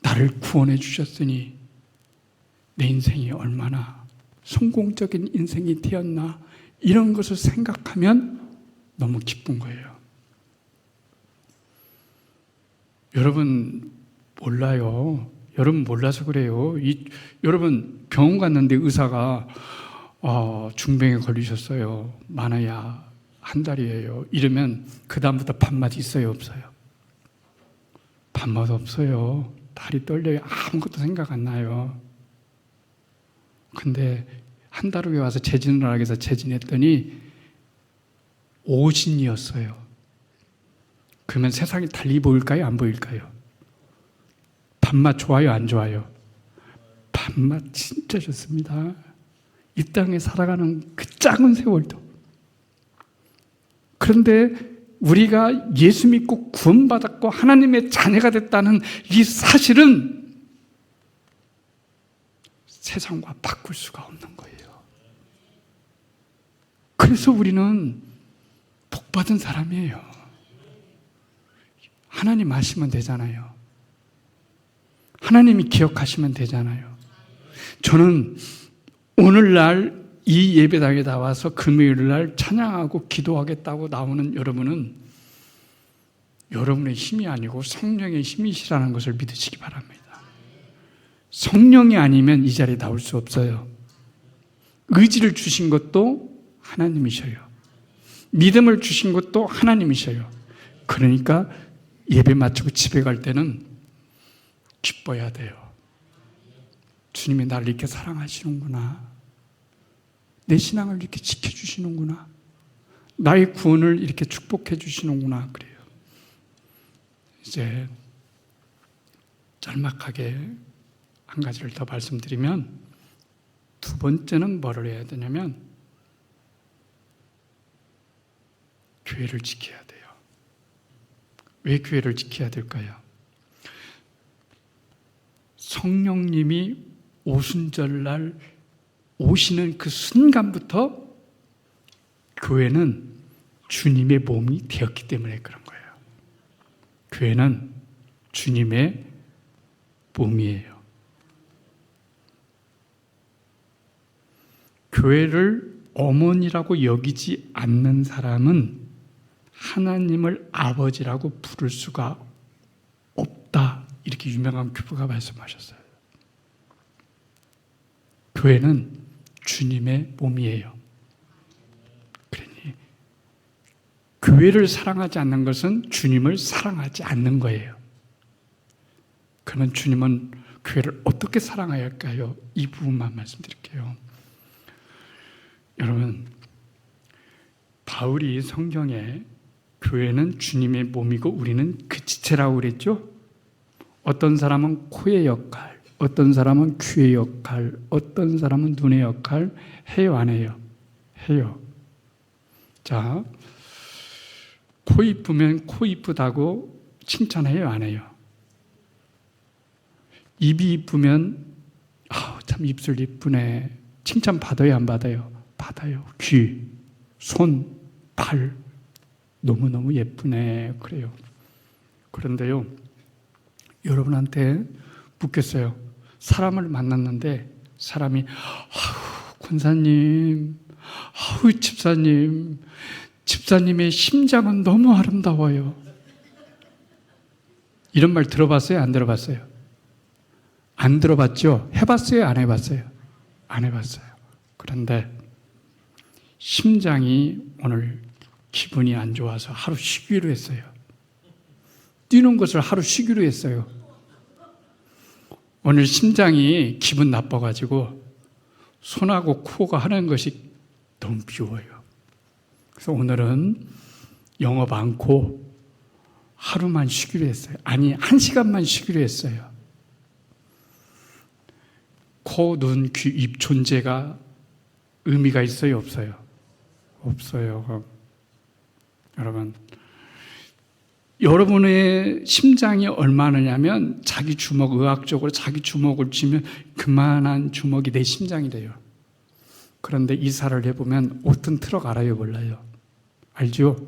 나를 구원해 주셨으니 내 인생이 얼마나 성공적인 인생이 되었나, 이런 것을 생각하면 너무 기쁜 거예요. 여러분 몰라요. 여러분 몰라서 그래요. 여러분 병원 갔는데 의사가 중병에 걸리셨어요. 많아야 한 달이에요. 이러면 그 다음부터 밤낮 있어요, 없어요? 밤낮 없어요. 다리 떨려요. 아무것도 생각 안 나요. 근데 한 달 후에 와서 재진을 하기 위해서 재진했더니 오진이었어요. 그러면 세상이 달리 보일까요? 안 보일까요? 밤맛 좋아요? 안 좋아요? 밤맛 진짜 좋습니다. 이 땅에 살아가는 그 작은 세월도. 그런데 우리가 예수 믿고 구원받았고 하나님의 자녀가 됐다는 이 사실은 세상과 바꿀 수가 없는 거예요. 그래서 우리는 복받은 사람이에요. 하나님 아시면 되잖아요. 하나님이 기억하시면 되잖아요. 저는 오늘날 이 예배당에 나와서 금요일 날 찬양하고 기도하겠다고 나오는 여러분은 여러분의 힘이 아니고 성령의 힘이시라는 것을 믿으시기 바랍니다. 성령이 아니면 이 자리에 나올 수 없어요. 의지를 주신 것도 하나님이셔요. 믿음을 주신 것도 하나님이셔요. 그러니까 예배 마치고 집에 갈 때는 기뻐야 돼요. 주님이 나를 이렇게 사랑하시는구나. 내 신앙을 이렇게 지켜주시는구나. 나의 구원을 이렇게 축복해 주시는구나. 그래요. 이제 짤막하게 한 가지를 더 말씀드리면, 두 번째는 뭐를 해야 되냐면 교회를 지켜야 돼요. 왜 교회를 지켜야 될까요? 성령님이 오순절날 오시는 그 순간부터 교회는 주님의 몸이 되었기 때문에 그런 거예요. 교회는 주님의 몸이에요. 교회를 어머니라고 여기지 않는 사람은 하나님을 아버지라고 부를 수가 없다. 이렇게 유명한 교부가 말씀하셨어요. 교회는 주님의 몸이에요. 그러니 교회를 사랑하지 않는 것은 주님을 사랑하지 않는 거예요. 그러면 주님은 교회를 어떻게 사랑해야 할까요? 이 부분만 말씀드릴게요. 여러분, 바울이 성경에 교회는 주님의 몸이고 우리는 그 지체라고 그랬죠? 어떤 사람은 코의 역할, 어떤 사람은 귀의 역할, 어떤 사람은 눈의 역할 해요, 안 해요? 해요. 자, 코 이쁘면 코 이쁘다고 칭찬해요, 안 해요? 입이 이쁘면 참 입술 이쁘네 칭찬 받아요, 안 받아요? 받아요. 귀, 손, 발 너무너무 예쁘네 그래요. 그런데요, 여러분한테 묻겠어요. 사람을 만났는데 사람이 권사님, 집사님의 심장은 너무 아름다워요. 이런 말 들어봤어요? 안 들어봤어요? 안 들어봤죠? 해봤어요? 안 해봤어요? 안 해봤어요. 그런데 심장이 오늘 기분이 안 좋아서 하루 쉬기로 했어요. 뛰는 것을 하루 쉬기로 했어요. 오늘 심장이 기분 나빠가지고 손하고 코가 하는 것이 너무 비워요. 그래서 오늘은 영업 않고 하루만 쉬기로 했어요. 아니, 1시간만 쉬기로 했어요. 코, 눈, 귀, 입 존재가 의미가 있어요, 없어요? 없어요. 여러분, 여러분의 심장이 얼마나냐면 자기 주먹, 의학적으로 자기 주먹을 쥐면 그만한 주먹이 내 심장이 돼요. 그런데 이사를 해보면 5톤 트럭 알아요, 몰라요? 알죠?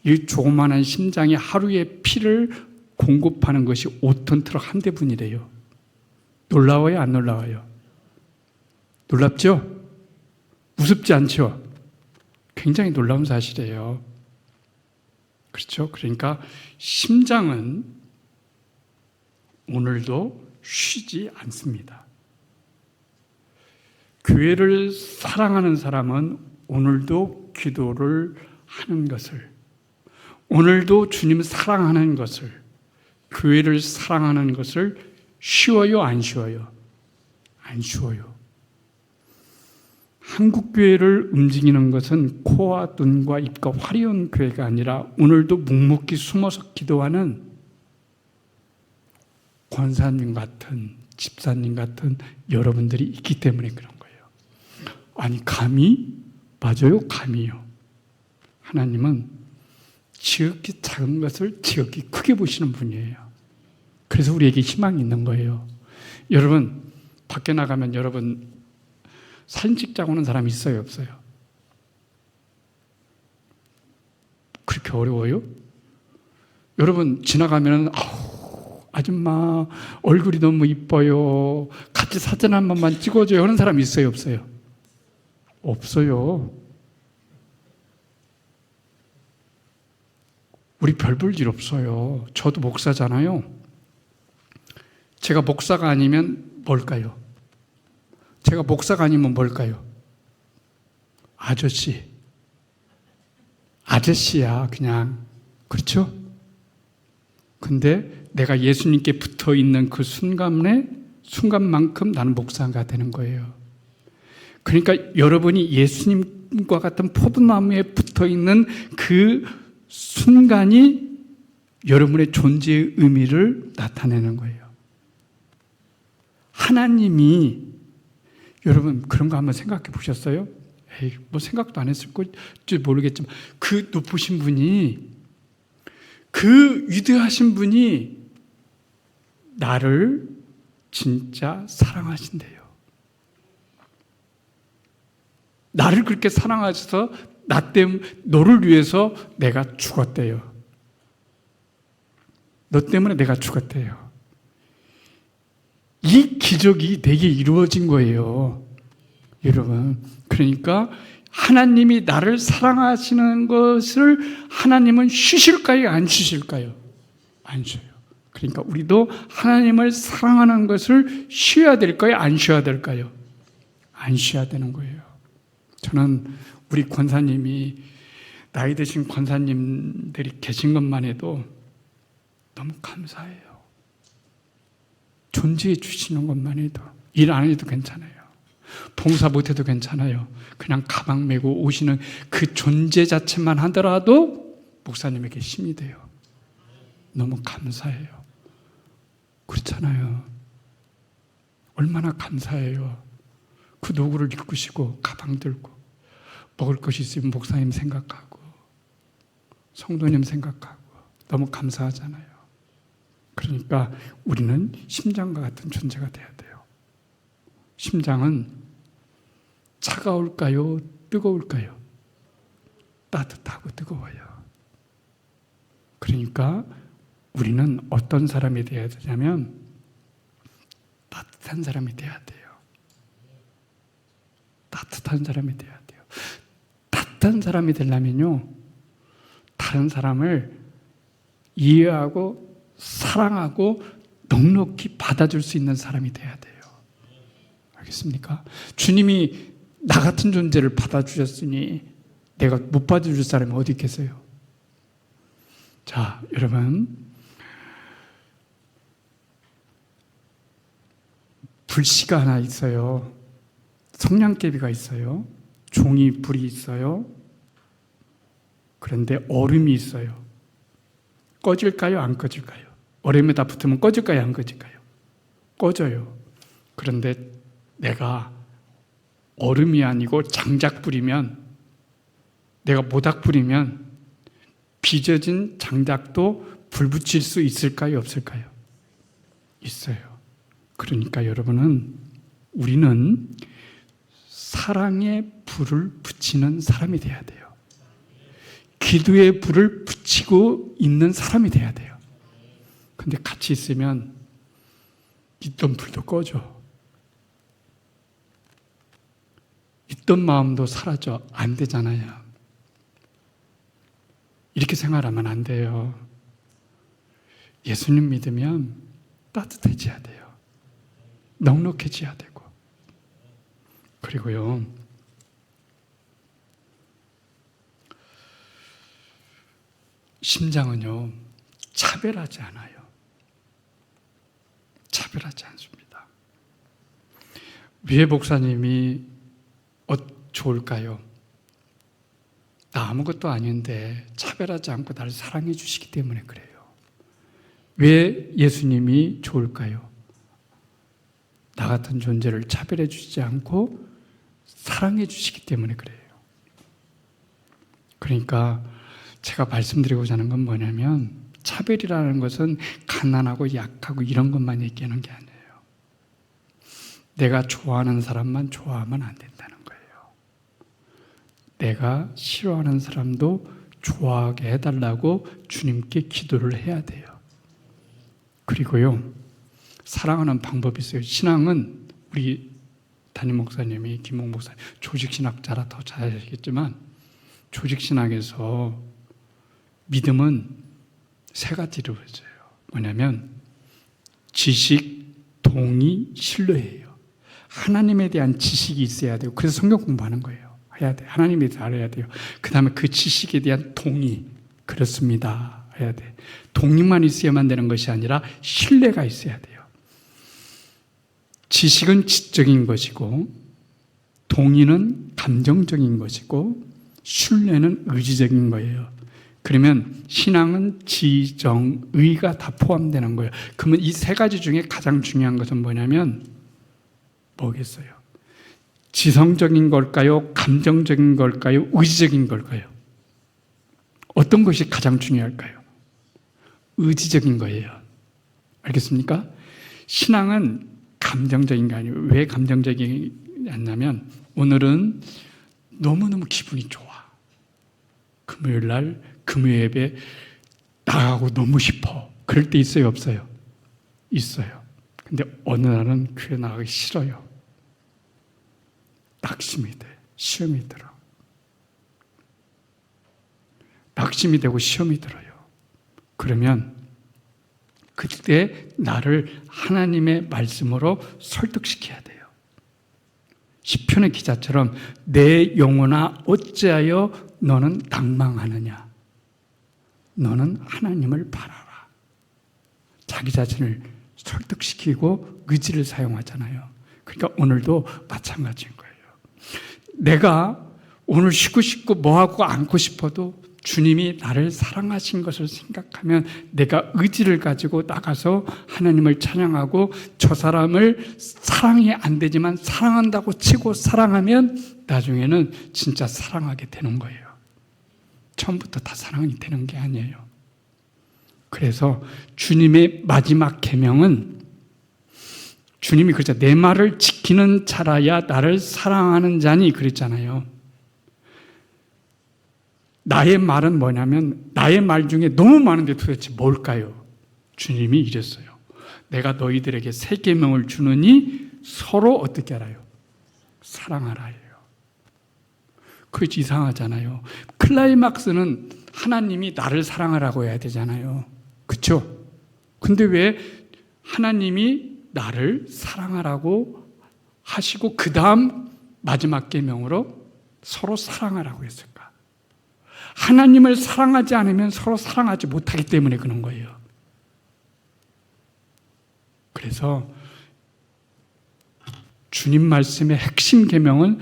이 조그만한 심장이 하루에 피를 공급하는 것이 5톤 트럭 한 대분이래요. 놀라워요, 안 놀라워요? 놀랍죠? 무섭지 않죠? 굉장히 놀라운 사실이에요. 그렇죠? 그러니까 심장은 오늘도 쉬지 않습니다. 교회를 사랑하는 사람은 오늘도 기도를 하는 것을, 오늘도 주님 사랑하는 것을, 교회를 사랑하는 것을 쉬워요, 안 쉬워요? 안 쉬워요. 한국 교회를 움직이는 것은 코와 눈과 입과 화려한 교회가 아니라 오늘도 묵묵히 숨어서 기도하는 권사님 같은, 집사님 같은 여러분들이 있기 때문에 그런 거예요. 아니, 감히? 맞아요, 감히요. 하나님은 지극히 작은 것을 지극히 크게 보시는 분이에요. 그래서 우리에게 희망이 있는 거예요. 여러분, 밖에 나가면 여러분 사진 찍자고 하는 사람이 있어요, 없어요? 그렇게 어려워요? 여러분 지나가면 아줌마 얼굴이 너무 이뻐요, 같이 사진 한 번만 찍어줘요 하는 사람이 있어요, 없어요? 없어요. 우리 별 볼 일 없어요. 저도 목사잖아요. 제가 목사가 아니면 뭘까요? 제가 목사가 아니면 뭘까요? 아저씨. 아저씨야, 그냥. 그렇죠? 근데 내가 예수님께 붙어 있는 그 순간만큼 나는 목사가 되는 거예요. 그러니까 여러분이 예수님과 같은 포도나무에 붙어 있는 그 순간이 여러분의 존재의 의미를 나타내는 거예요. 하나님이, 여러분 그런 거 한번 생각해 보셨어요? 에이, 뭐 생각도 안 했을지 모르겠지만 그 높으신 분이, 그 위대하신 분이 나를 진짜 사랑하신대요. 나를 그렇게 사랑하셔서 나 때문에, 너를 위해서 내가 죽었대요. 너 때문에 내가 죽었대요. 이 기적이 내게 이루어진 거예요, 여러분. 그러니까 하나님이 나를 사랑하시는 것을 하나님은 쉬실까요? 안 쉬실까요? 안 쉬어요. 그러니까 우리도 하나님을 사랑하는 것을 쉬어야 될까요? 안 쉬어야 될까요? 안 쉬어야 되는 거예요. 저는 우리 권사님이, 나이 드신 권사님들이 계신 것만 해도 너무 감사해요. 존재해 주시는 것만 해도, 일 안 해도 괜찮아요. 봉사 못해도 괜찮아요. 그냥 가방 메고 오시는 그 존재 자체만 하더라도 목사님에게 힘이 돼요. 너무 감사해요. 그렇잖아요. 얼마나 감사해요. 그 노구를 이끄시고 가방 들고 먹을 것이 있으면 목사님 생각하고 성도님 생각하고 너무 감사하잖아요. 그러니까 우리는 심장과 같은 존재가 돼야 돼요. 심장은 차가울까요? 뜨거울까요? 따뜻하고 뜨거워요. 그러니까 우리는 어떤 사람이 되어야 되냐면 따뜻한 사람이 되어야 돼요. 따뜻한 사람이 되어야 돼요. 따뜻한 사람이 되려면요, 다른 사람을 이해하고 사랑하고 넉넉히 받아줄 수 있는 사람이 돼야 돼요. 알겠습니까? 주님이 나 같은 존재를 받아주셨으니 내가 못 받아줄 사람이 어디 있겠어요? 자, 여러분, 불씨가 하나 있어요. 성냥개비가 있어요. 종이 불이 있어요. 그런데 얼음이 있어요. 꺼질까요? 안 꺼질까요? 얼음에다 붙으면 꺼질까요? 안 꺼질까요? 꺼져요. 그런데 내가 얼음이 아니고 장작불이면, 내가 모닥불이면 빚어진 장작도 불 붙일 수 있을까요? 없을까요? 있어요. 그러니까 여러분은, 우리는 사랑의 불을 붙이는 사람이 돼야 돼요. 기도의 불을 붙이고 있는 사람이 돼야 돼요. 근데 같이 있으면 있던 불도 꺼져. 있던 마음도 사라져. 안 되잖아요. 이렇게 생활하면 안 돼요. 예수님 믿으면 따뜻해져야 돼요. 넉넉해져야 되고. 그리고요, 심장은요, 차별하지 않아요. 차별하지 않습니다. 왜 목사님이 좋을까요? 나 아무것도 아닌데 차별하지 않고 나를 사랑해 주시기 때문에 그래요. 왜 예수님이 좋을까요? 나 같은 존재를 차별해 주시지 않고 사랑해 주시기 때문에 그래요. 그러니까 제가 말씀드리고자 하는 건 뭐냐면, 차별이라는 것은 가난하고 약하고 이런 것만 얘기하는 게 아니에요. 내가 좋아하는 사람만 좋아하면 안 된다는 거예요. 내가 싫어하는 사람도 좋아하게 해달라고 주님께 기도를 해야 돼요. 그리고요, 사랑하는 방법이 있어요. 신앙은 우리 담임 목사님이 김홍 목사님 조직신학자라 더 잘 알겠지만 조직신학에서 믿음은 세 가지로 있어요. 뭐냐면 지식, 동의, 신뢰예요. 하나님에 대한 지식이 있어야 돼요. 그래서 성경 공부하는 거예요. 해야 돼. 하나님에 대해 알아야 돼요. 그 다음에 그 지식에 대한 동의. 그렇습니다. 해야 돼. 동의만 있어야만 되는 것이 아니라 신뢰가 있어야 돼요. 지식은 지적인 것이고 동의는 감정적인 것이고 신뢰는 의지적인 거예요. 그러면 신앙은 지, 정, 의가 다 포함되는 거예요. 그러면 이 세 가지 중에 가장 중요한 것은 뭐냐면 뭐겠어요? 지성적인 걸까요? 감정적인 걸까요? 의지적인 걸까요? 어떤 것이 가장 중요할까요? 의지적인 거예요. 알겠습니까? 신앙은 감정적인 게 아니에요. 왜 감정적이지 않냐면 오늘은 너무너무 기분이 좋아. 금요일 날 금요 예배 나가고 너무 싶어. 그럴 때 있어요? 없어요? 있어요. 근데 어느 날은 교회 나가기 싫어요. 낙심이 돼. 시험이 들어. 낙심이 되고 시험이 들어요. 그러면 그때 나를 하나님의 말씀으로 설득시켜야 돼요. 시편의 기자처럼 내 영혼아 어찌하여 너는 낭망하느냐. 너는 하나님을 바라라. 자기 자신을 설득시키고 의지를 사용하잖아요. 그러니까 오늘도 마찬가지인 거예요. 내가 오늘 쉬고 싶고 뭐하고 앉고 싶어도 주님이 나를 사랑하신 것을 생각하면 내가 의지를 가지고 나가서 하나님을 찬양하고 저 사람을 사랑이 안 되지만 사랑한다고 치고 사랑하면 나중에는 진짜 사랑하게 되는 거예요. 처음부터 다 사랑이 되는 게 아니에요. 그래서 주님의 마지막 계명은 주님이 그랬죠. 내 말을 지키는 자라야 나를 사랑하는 자니 그랬잖아요. 나의 말은 뭐냐면 나의 말 중에 너무 많은데 도대체 뭘까요? 주님이 이랬어요. 내가 너희들에게 새 계명을 주느니 서로 어떻게 알아요? 사랑하라예요. 그게 이상하잖아요. 클라이막스는 하나님이 나를 사랑하라고 해야 되잖아요. 그렇죠? 근데 왜 하나님이 나를 사랑하라고 하시고 그 다음 마지막 계명으로 서로 사랑하라고 했을까? 하나님을 사랑하지 않으면 서로 사랑하지 못하기 때문에 그런 거예요. 그래서 주님 말씀의 핵심 계명은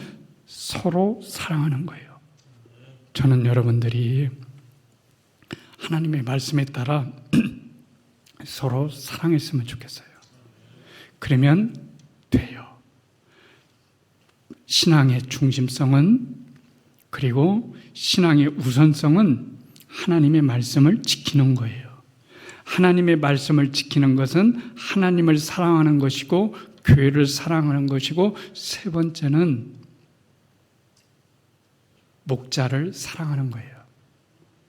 서로 사랑하는 거예요. 저는 여러분들이 하나님의 말씀에 따라 서로 사랑했으면 좋겠어요. 그러면 돼요. 신앙의 중심성은 그리고 신앙의 우선성은 하나님의 말씀을 지키는 거예요. 하나님의 말씀을 지키는 것은 하나님을 사랑하는 것이고 교회를 사랑하는 것이고 세 번째는 목자를 사랑하는 거예요.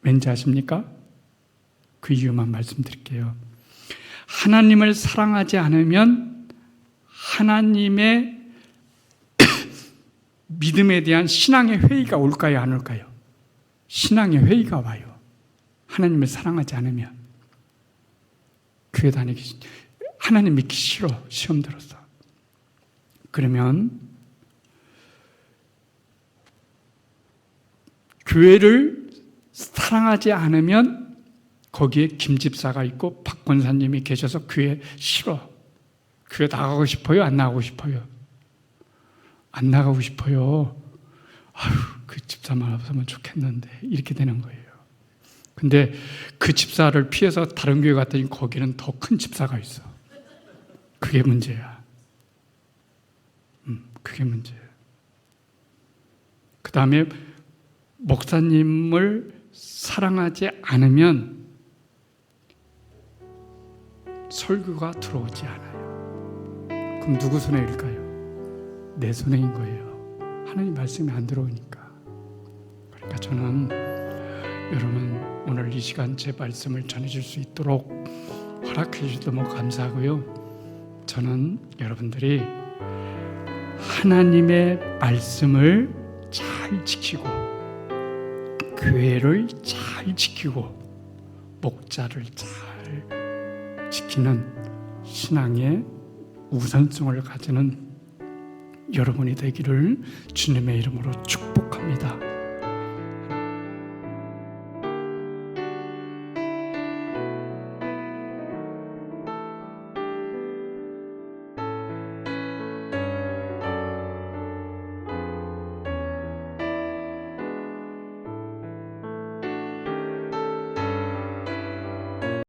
왠지 아십니까? 그 이유만 말씀드릴게요. 하나님을 사랑하지 않으면 하나님의 믿음에 대한 신앙의 회의가 올까요? 안 올까요? 신앙의 회의가 와요. 하나님을 사랑하지 않으면. 교회 다니기, 하나님 믿기 싫어. 시험 들어서. 그러면 교회를 사랑하지 않으면 거기에 김 집사가 있고 박 권사님이 계셔서 교회 싫어. 교회 나가고 싶어요? 안 나가고 싶어요? 안 나가고 싶어요. 아유, 그 집사만 없으면 좋겠는데 이렇게 되는 거예요. 근데 그 집사를 피해서 다른 교회 갔더니 거기는 더 큰 집사가 있어. 그게 문제야. 그게 문제예요. 그 다음에 목사님을 사랑하지 않으면 설교가 들어오지 않아요. 그럼 누구 손해일까요? 내 손해인 거예요. 하나님 말씀이 안 들어오니까. 그러니까 저는 여러분 오늘 이 시간 제 말씀을 전해줄 수 있도록 허락해 주셔서 너무 감사하고요. 저는 여러분들이 하나님의 말씀을 잘 지키고 교회를 잘 지키고 목자를 잘 지키는 신앙의 우선성을 가지는 여러분이 되기를 주님의 이름으로 축복합니다.